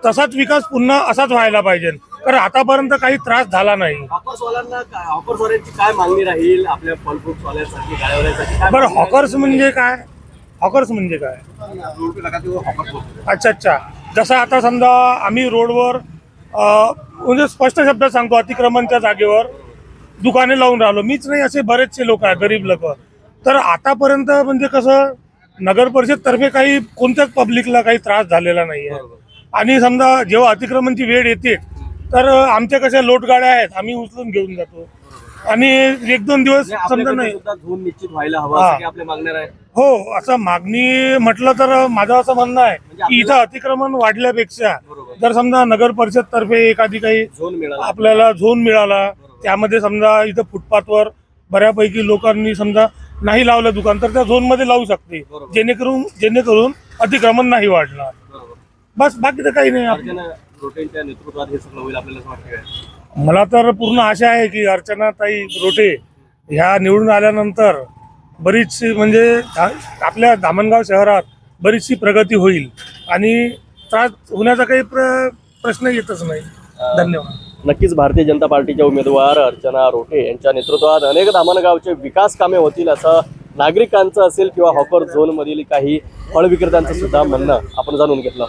तसाच विकास पुन्हा असाच व्हायला पाहिजे, कारण आतापर्यंत काही त्रास झाला नाही. हॉकर्सवाल्यांची काय मागणी राहील आपल्या फलफ्रूटवाल्यांसाठी, गाड्यावाल्यांसाठी? बरं, हॉकर्स म्हणजे काय? हॉकर्स म्हणजे काय? अच्छा. जसं आता समजा आम्ही रोडवर म्हणजे स्पष्ट शब्दात सांगतो, अतिक्रमणच्या जागेवर दुकाने लावून राहिलो. मीच नाही, असे बरेचसे लोक आहेत, गरीब लोक. तर आतापर्यंत म्हणजे कसं नगर परिषद तर्फे काही कोणत्याच पब्लिकला काही त्रास झालेला नाही आहे. आणि समजा जेव्हा अतिक्रमणची वेळ येते तर आमच्या कशा लोट गाड्या आहेत, आम्ही उचलून घेऊन जातो. आणि 1-2 दिवस समजा नाही झोन निश्चित व्हायला हवा असं आपल्या मागण्या आहे. हो, असं मागणी म्हटलं तर माझं असं म्हणणं आहे की इथं अतिक्रमण वाढल्यापेक्षा जर समजा नगर परिषद तर्फे एखादी काही आपल्याला झोन मिळाला, त्यामध्ये समजा इथं फुटपाथवर बऱ्यापैकी लोकांनी समजा नाही लावलं दुकान, तर त्या झोनमध्ये लावू शकते, जेणेकरून अतिक्रमण नाही वाढणार. बस, बाकी तर काही नाही. रोटेंच्या नेतृत्वात हे सगळं होईल आपल्याला वाटतं? मला तर पूर्ण आशा आहे की अर्चनाताई रोटे ह्या निवडून आल्यानंतर बरीचशी म्हणजे आपल्या धामणगाव शहरात बरीचशी प्रगती होईल आणि त्रास होण्याचा काही प्रश्न येतच नाही. धन्यवाद. नक्कीच भारतीय जनता पार्टीच्या उमेदवार अर्चना रोटे यांच्या नेतृत्वात अनेक धामणगावचे विकास कामे होतील असं नागरिकांचं असेल किंवा हॉकर झोन मधील काही फळ विक्रेत्यांचं सुद्धा म्हणणं आपण जाणून घेतलं.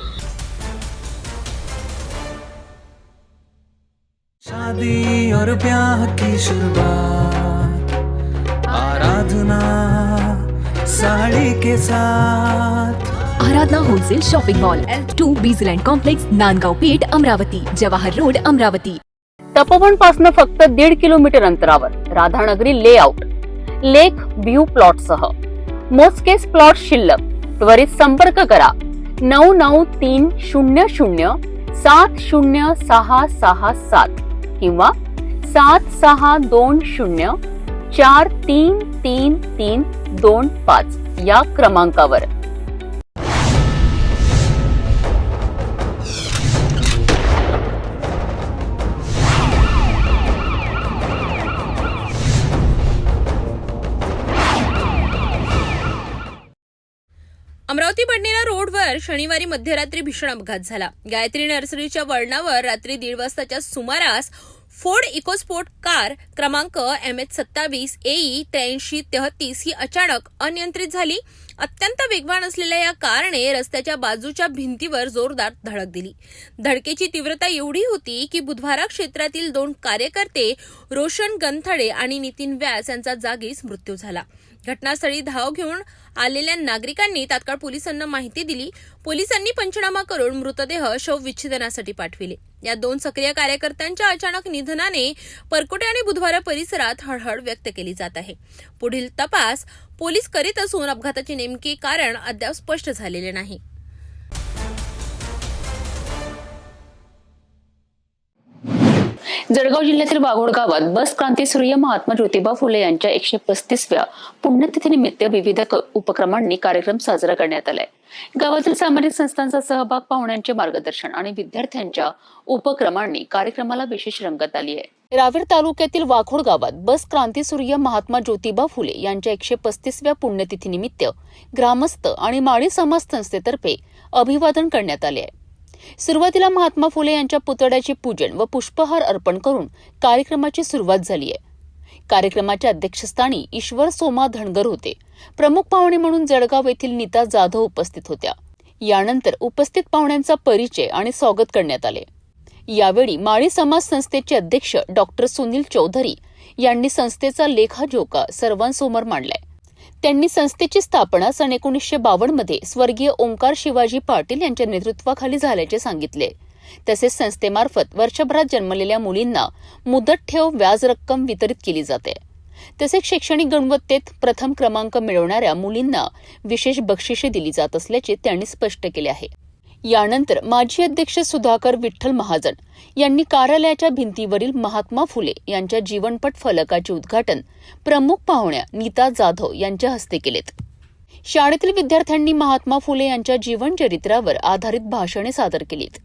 शादी और ब्याह की शुरुआत, आराधना साड़ी के साथ. Aradhana wholesale shopping mall, L2 Bijland complex, Nandgaon Peth, Amravati, Jawahar road, Amravati. Tapovan पासून फक्त 1.5 किलोमीटर अंतरावर Radhanagari layout, lake view plot सह मोजकेच प्लॉट शिल्लक. त्वरित संपर्क करा 9930706667 किंवा 7620433325 या क्रमांकावर. अमरावती बडनेरा रोडवर शनिवारी मध्यरात्री भीषण अपघात झाला. गायत्री नर्सरीच्या वळणावर रात्री 1:30 वाजताच्या सुमारास फोर्ड इकोस्पोर्ट कार क्रमांक MH27 AE 8333 ही अचानक अनियंत्रित झाली. अत्यंत वेगवान असलेल्या या कारने रस्त्याच्या बाजूच्या भिंतीवर जोरदार धडक दिली. धडकेची तीव्रता एवढी होती की बुधवारा क्षेत्रातील 2 कार्यकर्ते रोशन गंथडे आणि नितीन व्यास यांचा जागीच मृत्यू झाला. घटनास्थळी धाव घेऊन आलेल्या नागरिकांनी तात्काळ पोलिसांना माहिती दिली. पोलिसांनी पंचनामा करून मृतदेह शवविच्छेदनासाठी पाठविले. या 2 सक्रिय कार्यकर्त्यांच्या अचानक निधनाने परकोटे आणि बुधवारा परिसरात हळहळ व्यक्त केली जात आहे. पुढील तपास पोलीस करीत असून अपघाताचे नेमके कारण अद्याप स्पष्ट झालेले नाही. जळगाव जिल्ह्यातील वाघोड गावात बस क्रांतीसूर्य महात्मा ज्योतिबा फुले यांच्या 135व्या पुण्यतिथीनिमित्त विविध उपक्रमांनी कार्यक्रम साजरा करण्यात आलाय. गावातील सामाजिक संस्थांचा सहभाग, पाहुण्यांचे मार्गदर्शन आणि विद्यार्थ्यांच्या उपक्रमांनी कार्यक्रमाला विशेष रंगत आली आहे. रावेर तालुक्यातील वाघोड गावात बस क्रांतीसूर्य महात्मा ज्योतिबा फुले यांच्या 135व्या पुण्यतिथीनिमित्त ग्रामस्थ आणि माळी समाज संस्थेतर्फे अभिवादन करण्यात आले आहे. सुरुवातीला महात्मा फुले यांच्या पुतळ्याचे पूजन व पुष्पहार अर्पण करून कार्यक्रमाची सुरुवात झाली आहे. कार्यक्रमाच्या अध्यक्षस्थानी ईश्वर सोमा धनगर होते. प्रमुख पाहुणे म्हणून जळगाव येथील नीता जाधव उपस्थित होत्या. यानंतर उपस्थित पाहुण्यांचा परिचय आणि स्वागत करण्यात आले. यावेळी माळी समाज संस्थेचे अध्यक्ष डॉक्टर सुनील चौधरी यांनी संस्थेचा लेखाजोखा सर्वांसमोर मांडलाय. त्यांनी संस्थेची स्थापना सन 1952 मध्ये स्वर्गीय ओंकार शिवाजी पाटील यांच्या नेतृत्वाखाली झाल्याचे सांगितले. तसेच संस्थेमार्फत वर्षभरात जन्मलेल्या मुलींना मुदत ठेव व्याज रक्कम वितरित केली जाते. तसेच शैक्षणिक गुणवत्तेत प्रथम क्रमांक मिळवणाऱ्या मुलींना विशेष बक्षिसे दिली जात असल्याचे त्यांनी स्पष्ट केले आहे. यानंतर माजी अध्यक्ष सुधाकर विठ्ठल महाजन यांनी कार्यालयाच्या भिंतीवरील महात्मा फुले यांच्या जीवनपट फलकाचे उद्घाटन प्रमुख पाहुण्या नीता जाधव यांच्या हस्ते केलेत. शाळेतील विद्यार्थ्यांनी महात्मा फुले यांच्या जीवनचरित्रावर आधारित भाषणे सादर केलीत.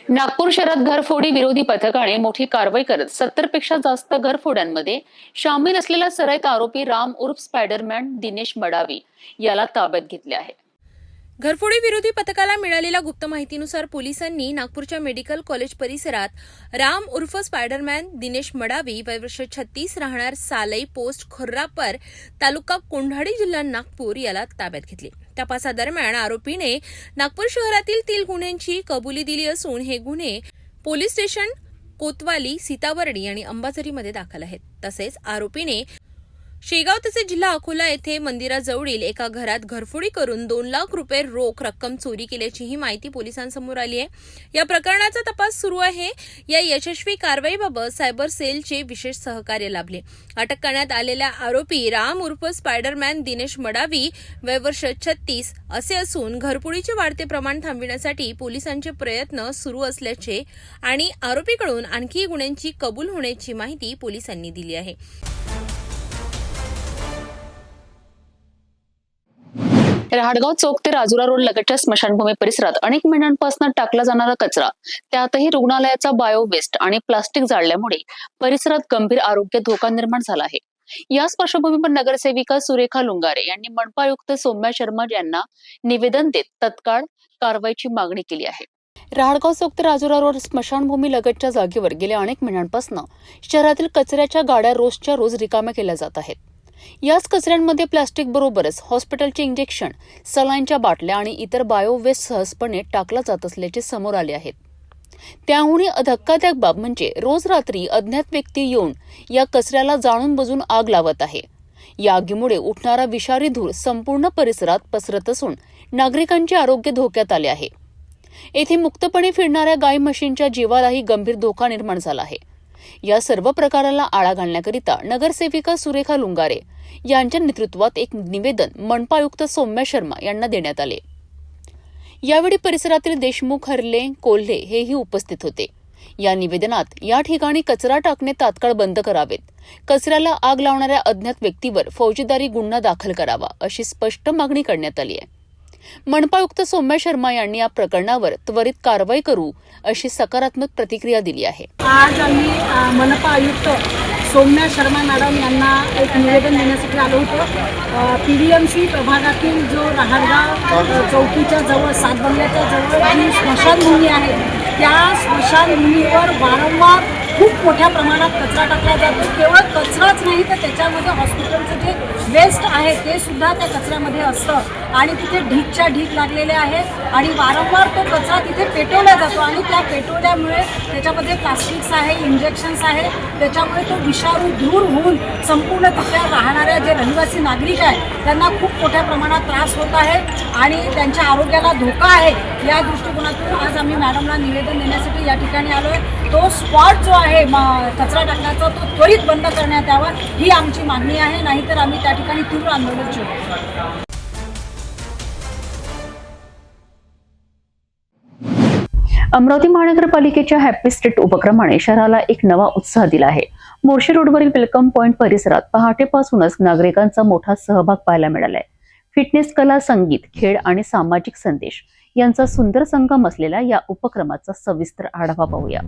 नागपूर शहरात घरफोडी विरोधी पथकाने मोठी कारवाई करत 70 पेक्षा जास्त घरफोड्यांमध्ये सामील असलेला सराईत आरोपी राम उर्फ स्पायडरमॅन दिनेश मडावी याला ताब्यात घेतले आहे. घरफोडी विरोधी पथकाला मिळालेल्या गुप्त माहितीनुसार पोलिसांनी नागपूरच्या मेडिकल कॉलेज परिसरात राम उर्फ स्पायडरमॅन दिनेश मडावी वय वर्ष 36 राहणार सालई पोस्ट खोर्रापर तालुका कोंढाडी जिल्हा नागपूर याला ताब्यात घेतले. तपासादरम्यान आरोपीने नागपूर शहरातील 3 गुन्ह्यांची कबुली दिली असून हे गुन्हे पोलीस स्टेशन कोतवाली, सीताबर्डी आणि अंबाझरीमध्ये दाखल आहेत. तसेच आरोपीने शेगाव तसेच जिल्हा अकोला येथे मंदिराजवळील एका घरात घरफोडी करून 2 लाख रुपये रोख रक्कम चोरी केल्याचीही माहिती पोलिसांसमोर आली आहे. या प्रकरणाचा तपास सुरू आहे. या यशस्वी कारवाईबाबत सायबर सेलचे विशेष सहकार्य लाभले. अटक करण्यात आलेला आरोपी राम उर्फ स्पायडरमॅन दिनेश मडावी वय वर्ष 36 असे असून घरफोडीचे वाढते प्रमाण थांबविण्यासाठी पोलिसांचे प्रयत्न सुरू असल्याचे आणि आरोपीकडून आणखी गुन्ह्यांची कबूल होण्याची माहिती पोलिसांनी दिली आहे. रहाटगाव चौक ते राजुरा रोड लगतच्या स्मशानभूमी परिसरात अनेक महिन्यांपासून टाकला जाणारा कचरा, त्यातही रुग्णालयाचा बायोवेस्ट आणि प्लास्टिक जाळल्यामुळे परिसरात गंभीर आरोग्य धोका निर्माण झाला आहे. याच पार्श्वभूमीवर नगरसेविका सुरेखा लुंगारे यांनी मनपा आयुक्त सौम्या शर्मा यांना निवेदन देत तत्काळ कारवाईची मागणी केली आहे. रहाटगाव चौक ते राजुरा रोड स्मशानभूमी लगतच्या जागेवर गेल्या अनेक महिन्यांपासून शहरातील कचऱ्याच्या गाड्या रोजच्या रोज रिकाम्या केल्या जात आहेत. याच कचऱ्यांमध्ये प्लास्टिक बरोबरच हॉस्पिटलचे इंजेक्शन, सलाईनच्या बाटल्या आणि इतर बायोवेस्ट सहजपणे टाकला जात असल्याचे समोर आले आहेत. त्याहूनही धक्कादायक बाब म्हणजे रोज रात्री अज्ञात व्यक्ती येऊन या कचऱ्याला जाणून बुजून आग लावत आहे. या आगीमुळे उठणारा विषारी धूर संपूर्ण परिसरात पसरत असून नागरिकांचे आरोग्य धोक्यात आले आहे. येथे मुक्तपणे फिरणाऱ्या गाई म्हशींच्या जीवालाही गंभीर धोका निर्माण झाला आहे. या सर्व प्रकाराला आळा घालण्याकरिता नगरसेविका सुरेखा लुंगारे यांच्या नेतृत्वात एक निवेदन मनपा आयुक्त सौम्या शर्मा यांना देण्यात आले. यावेळी परिसरातील देशमुख, हरले, कोल्हे हेही उपस्थित होते. या निवेदनात या ठिकाणी कचरा टाकणे तात्काळ बंद करावेत, कचऱ्याला आग लावणाऱ्या अज्ञात व्यक्तीवर फौजदारी गुन्हा दाखल करावा अशी स्पष्ट मागणी करण्यात आली आहे. मनपा आयुक्त सौम्या शर्मा यांनी या प्रकरणावर त्वरित कारवाई करू अशी सकारात्मक प्रतिक्रिया दिली आहे. आज आम्ही मनपा आयुक्त सौम्या शर्मा मॅडम यांना एक निवेदन देण्यासाठी आलो होतो. PDMC प्रभागातील जो रहाटगाव चौकीच्या जवळ सातबंगल्याच्या जवळ जी स्मशानभूमी आहे त्या स्मशानभूमीवर वारंवार खूप मोठ्या प्रमाणात कचरा टाकला जातो. केवळ कचराच नाही तर त्याच्यामध्ये हॉस्पिटलचं जे वेस्ट आहे ते सुद्धा त्या कचऱ्यामध्ये असतं आणि तिथे ढीकच्या ढीक लागलेले आहेत आणि वारंवार तो कचरा तिथे पेटवला जातो आणि त्या पेटवल्यामुळे त्याच्यामध्ये प्लास्टिक्स आहे, इंजेक्शन्स आहे, त्याच्यामुळे तो विषाणू दूर होऊन संपूर्ण तिथल्या राहणाऱ्या जे रहिवासी नागरिक आहेत त्यांना खूप मोठ्या प्रमाणात त्रास होत आहे आणि त्यांच्या आरोग्याला धोका आहे. या दृष्टिकोनातून आज आम्ही मॅडमला निवेदन देण्यासाठी या ठिकाणी आलो आहे. तो स्पॉट जो आहे कचरा टाकण्याचा तो त्वरित बंद करण्यात यावा ही आमची मागणी आहे, नाहीतर आम्ही त्या ठिकाणी तीव्र आंदोलन छेडू. अमरावती महानगरपालिकेच्या हॅपी स्ट्रीट उपक्रमाने शहराला एक नवा उत्साह दिला आहे. मोर्शी रोडवरील वेलकम पॉइंट परिसरात पहाटेपासूनच नागरिकांचा मोठा सहभाग पाहायला मिळालाय. फिटनेस, कला, संगीत, खेळ आणि सामाजिक संदेश यांचा सुंदर संगम असलेल्या या उपक्रमाचा सविस्तर आढावा पाहूया.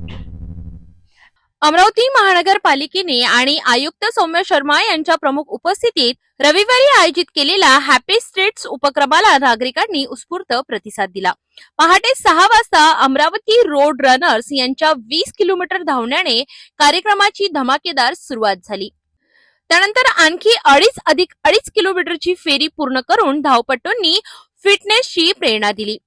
अमरावती महानगरपालिकेने आणि आयुक्त सौम्य शर्मा यांच्या प्रमुख उपस्थितीत रविवारी आयोजित केलेल्या हॅपी स्ट्रीट्स उपक्रमाला नागरिकांनी उत्स्फूर्त प्रतिसाद दिला. पहाटे 6 वाजता अमरावती रोड रनर्स यांच्या 20 किलोमीटर धावण्याने कार्यक्रमाची धमाकेदार सुरुवात झाली. त्यानंतर आणखी 2.5 किलोमीटरची फेरी पूर्ण करून धावपटूंनी फिटनेसची प्रेरणा दिली.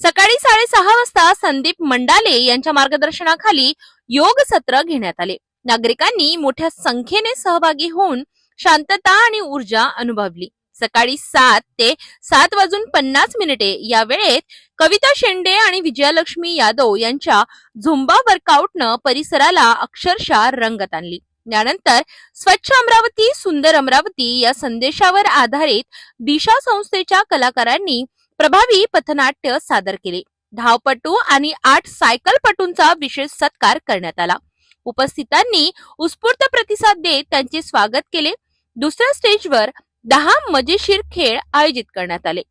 सकाळी 6:30 वाजता संदीप मंडाले यांच्या मार्गदर्शनाखाली योग सत्र घेण्यात आले. नागरिकांनी मोठ्या संख्येने सहभागी होऊन शांतता आणि ऊर्जा अनुभवली. सकाळी 7 ते 7:50 या वेळेत कविता शेंडे आणि विजयालक्ष्मी यादव यांच्या झुंबा वर्कआउटनं परिसराला अक्षरशः रंगत आणली. यानंतर स्वच्छ अमरावती सुंदर अमरावती या संदेशावर आधारित दिशा संस्थेच्या कलाकारांनी प्रभावी पथनाट्य सादर केले. धावपटू आणि 8 सायकलपटूंचा विशेष सत्कार करण्यात आला. उपस्थितांनी उत्स्फूर्त प्रतिसाद देत त्यांचे स्वागत केले. दुसऱ्या स्टेजवर 10 मजेशीर खेळ आयोजित करण्यात आले.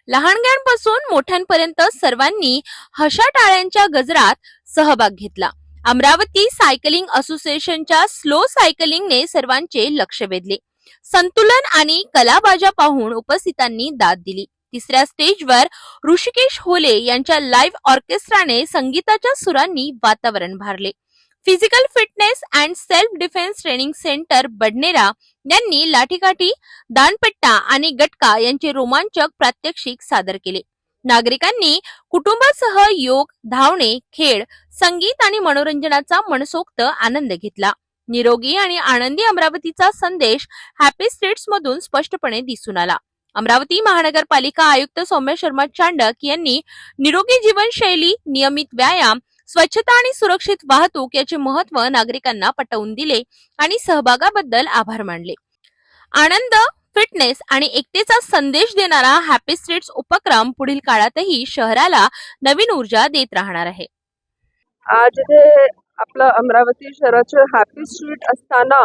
लहानग्यांपासून मोठ्यांपर्यंत सर्वांनी हशा टाळ्यांच्या गजरात सहभाग घेतला. अमरावती सायकलिंग असोसिएशनच्या स्लो सायकलिंगने सर्वांचे लक्ष वेधले. संतुलन आणि कलाबाजा पाहून उपस्थितांनी दाद दिली. तिसऱ्या स्टेजवर ऋषिकेश होले यांच्या लाईव्ह ऑर्केस्ट्राने संगीताच्या सुरांनी वातावरण भारले. Physical fitness and self defence training centre Badnera यांनी लाठीकाठी, दानपट्टा आणि गटका यांचे रोमांचक प्रात्यक्षिक सादर केले. नागरिकांनी कुटुंबासह योग, धावणे, खेळ, संगीत आणि मनोरंजनाचा मनसोक्त आनंद घेतला. निरोगी आणि आनंदी अमरावतीचा संदेश हॅपी स्ट्रीट्स मधून स्पष्टपणे दिसून आला. अमरावती महानगरपालिका आयुक्त सौम्य शर्मा चांडक यांनी निरोगी जीवनशैली, नियमित व्यायाम, स्वच्छता आणि सुरक्षित वाहतूक याचे महत्त्व नागरिकांना पटवून दिले आणि सहभागाबद्दल आभार मानले. आनंद, फिटनेस आणि एकतेचा संदेश देणारा हॅपी स्ट्रीट्स उपक्रम पुढील काळातही शहराला नवीन ऊर्जा देत राहणार आहे. आज इथे आपलं अमरावती शहराचे हॅपी स्ट्रीट असताना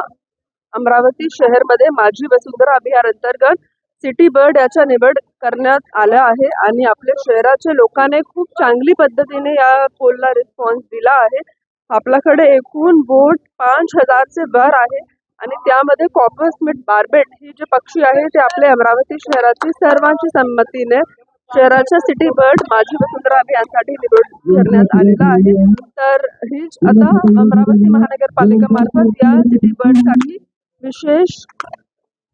अमरावती शहरमध्ये माझी वसुंधरा अभियान अंतर्गत सिटी बर्ड याचा निवड करण्यात आला आहे आणि आपल्या शहराच्या लोकांनी खूप चांगली पद्धतीने या पोलला रिस्पॉन्स दिला आहे. आपल्याकडे एकूण बोट 5,000 वर आहे आणि त्यामध्ये कॉपर स्मिथ बार्बेट हे जे पक्षी आहे ते आपल्या अमरावती शहराची सर्वांची संमतीने शहराच्या सिटी बर्ड माझी वसुंधरा अभियानसाठी निवड करण्यात आलेला आहे. तर हीच आता अमरावती महानगरपालिका मार्फत या सिटी बर्डसाठी विशेष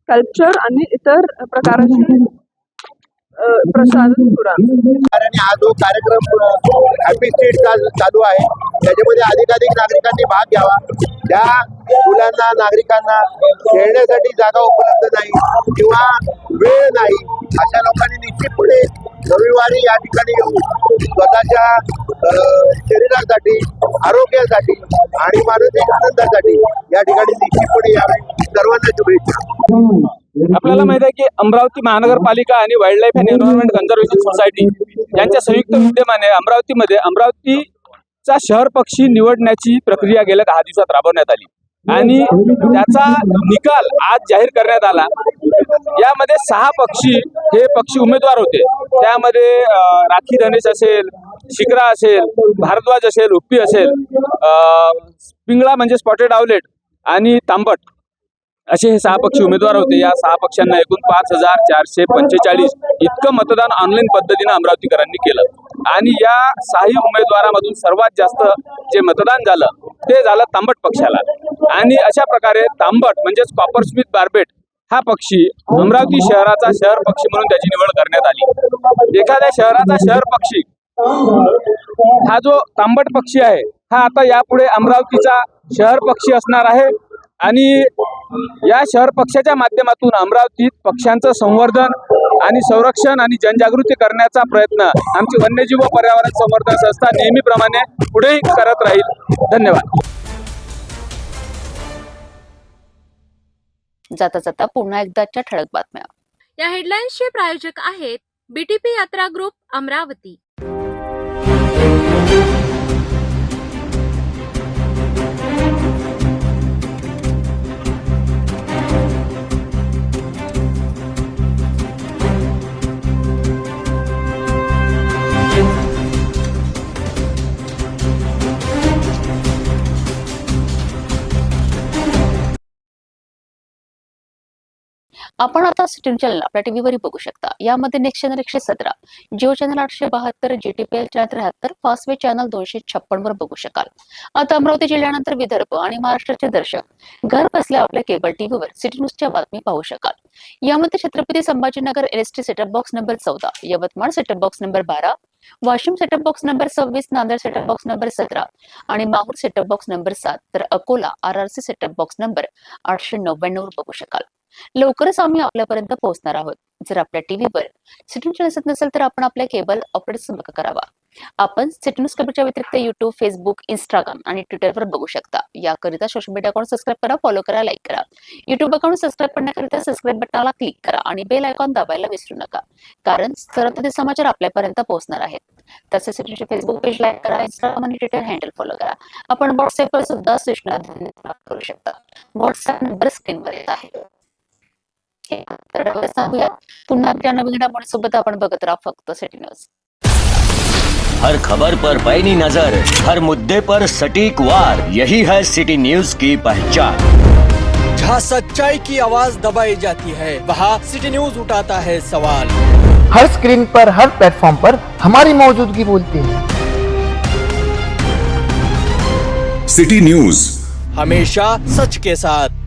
कल्चर आणि इतर प्रकारची प्रसारण आणि हा जो कार्यक्रम हॅपी स्ट्रीट चालू आहे त्याच्यामध्ये अधिकाधिक नागरिकांनी भाग घ्यावा. त्या मुलांना, नागरिकांना खेळण्यासाठी जागा उपलब्ध नाही किंवा वेळ नाही अशा लोकांनी निश्चितपणे रविवारी या ठिकाणी येऊन स्वतःच्या शरीरासाठी, आरोग्यासाठी आणि मानसिक आनंदासाठी या ठिकाणी निश्चितपणे यावे. सर्वांना शुभेच्छा. आपल्याला माहित आहे की अमरावती महानगरपालिका आणि wild life and environment conservation society यांच्या संयुक्त विद्यमाने अमरावतीमध्ये अमरावतीचा शहर पक्षी निवडण्याची प्रक्रिया गेल्या 10 दिवसात राबवण्यात आली आणि त्याचा निकाल आज जाहीर करण्यात आला. यामध्ये 6 पक्षी हे पक्षी उमेदवार होते. त्यामध्ये राखी धनेश असेल, शिकरा असेल, भारद्वाज असेल, उप्पी असेल, पिंगळा म्हणजे स्पॉटेड आउलेट आणि तांबट असे हे 6 पक्षी उमेदवार होते. या 6 पक्षांना एकूण 5445 इतकं मतदान ऑनलाईन पद्धतीनं अमरावतीकरांनी केलं. आणि या 6 उमेदवारामधून सर्वात जास्त जे मतदान झालं ते झालं तांबट पक्षाला. आणि अशा प्रकारे तांबट म्हणजेच कॉपरस्मिथ बार्बेट हा पक्षी अमरावती शहराचा शहर पक्षी म्हणून त्याची निवड करण्यात आली. एखाद्या शहराचा शहर पक्षी हा जो तांबट पक्षी आहे हा आता यापुढे अमरावतीचा शहर पक्षी असणार आहे. आणि या शहर पक्षाच्या माध्यमातून अमरावतीत पक्ष्यांचं संवर्धन आणि संरक्षण आणि जनजागृती करण्याचा प्रयत्न आमची वन्यजीव व पर्यावरण संवर्धन संस्था नेहमीप्रमाणे पुढेही करत राहील. धन्यवाद. जाता जाता पुन्हा एकदाच्या ठळक बातम्या. या हेडलाईन्सचे प्रायोजक आहेत बीटीपी यात्रा ग्रुप अमरावती. आपण आता सिटी चॅनल आपल्या टीव्हीवरही बघू शकता. यामध्ये next channel 117, Jio channel 872, GTPL channel 73, Fastway channel 256 वर बघू शकाल. आता अमरावती जिल्ह्यानंतर विदर्भ आणि महाराष्ट्राचे दर्शक घर बसल्या आपल्या केबल टीव्हीवर सिटी न्यूजच्या बातमी पाहू शकाल. यामध्ये Chhatrapati Sambhajinagar LST setup box number 14, Yavatmal setup box number 12, Washim setup box number 26, Nanded setup box number 17 आणि माहूर सेटअप बॉक्स नंबर 7, तर Akola RRC setup box number 899 वर बघू शकाल. लवकरच आम्ही आपल्यापर्यंत पोहोचणार आहोत. जर आपल्या टीव्हीवर सिटी न्यूज दिसत नसेल तर आपण आपल्या केबल ऑपरेटर संपर्क करावा. आपण सिटी न्यूज केबलच्या व्यतिरिक्त युट्यूब, फेसबुक, इंस्टाग्राम आणि ट्विटरवर बघू शकता. याकरिता सोशल मीडिया अकाउंट सबस्क्राईब करा, फॉलो करा, लाईक करा. युट्यूब अकाउंट सबस्क्राईब करण्याकरिता सबस्क्राईब बटनाला क्लिक करा आणि बेल आयकॉन दाबायला विसरू नका, कारण सर्व समाचार आपल्यापर्यंत पोहोचणार आहेत. तसेच सिटीचे फेसबुक पेज लाईक करा, इंस्टाग्राम आणि ट्विटर हँडल फॉलो करा. आपण व्हॉट्सअपवर सुद्धा सूचना करू शकता. व्हॉट्सअप नंबर स्क्रीनवर येत आहे. पुन्हा नवीन घडामोडींसोबत आपण बघत राहा फक्त सिटी न्यूज. हर खबर पर पैनी नजर, हर मुद्दे पर सटीक वार, यही है सिटी न्यूज की पहचान. जहाँ सच्चाई की आवाज दबाई जाती है वहाँ सिटी न्यूज उठाता है सवाल. हर स्क्रीन पर, हर प्लेटफॉर्म पर हमारी मौजूदगी बोलती है. सिटी न्यूज हमेशा सच के साथ.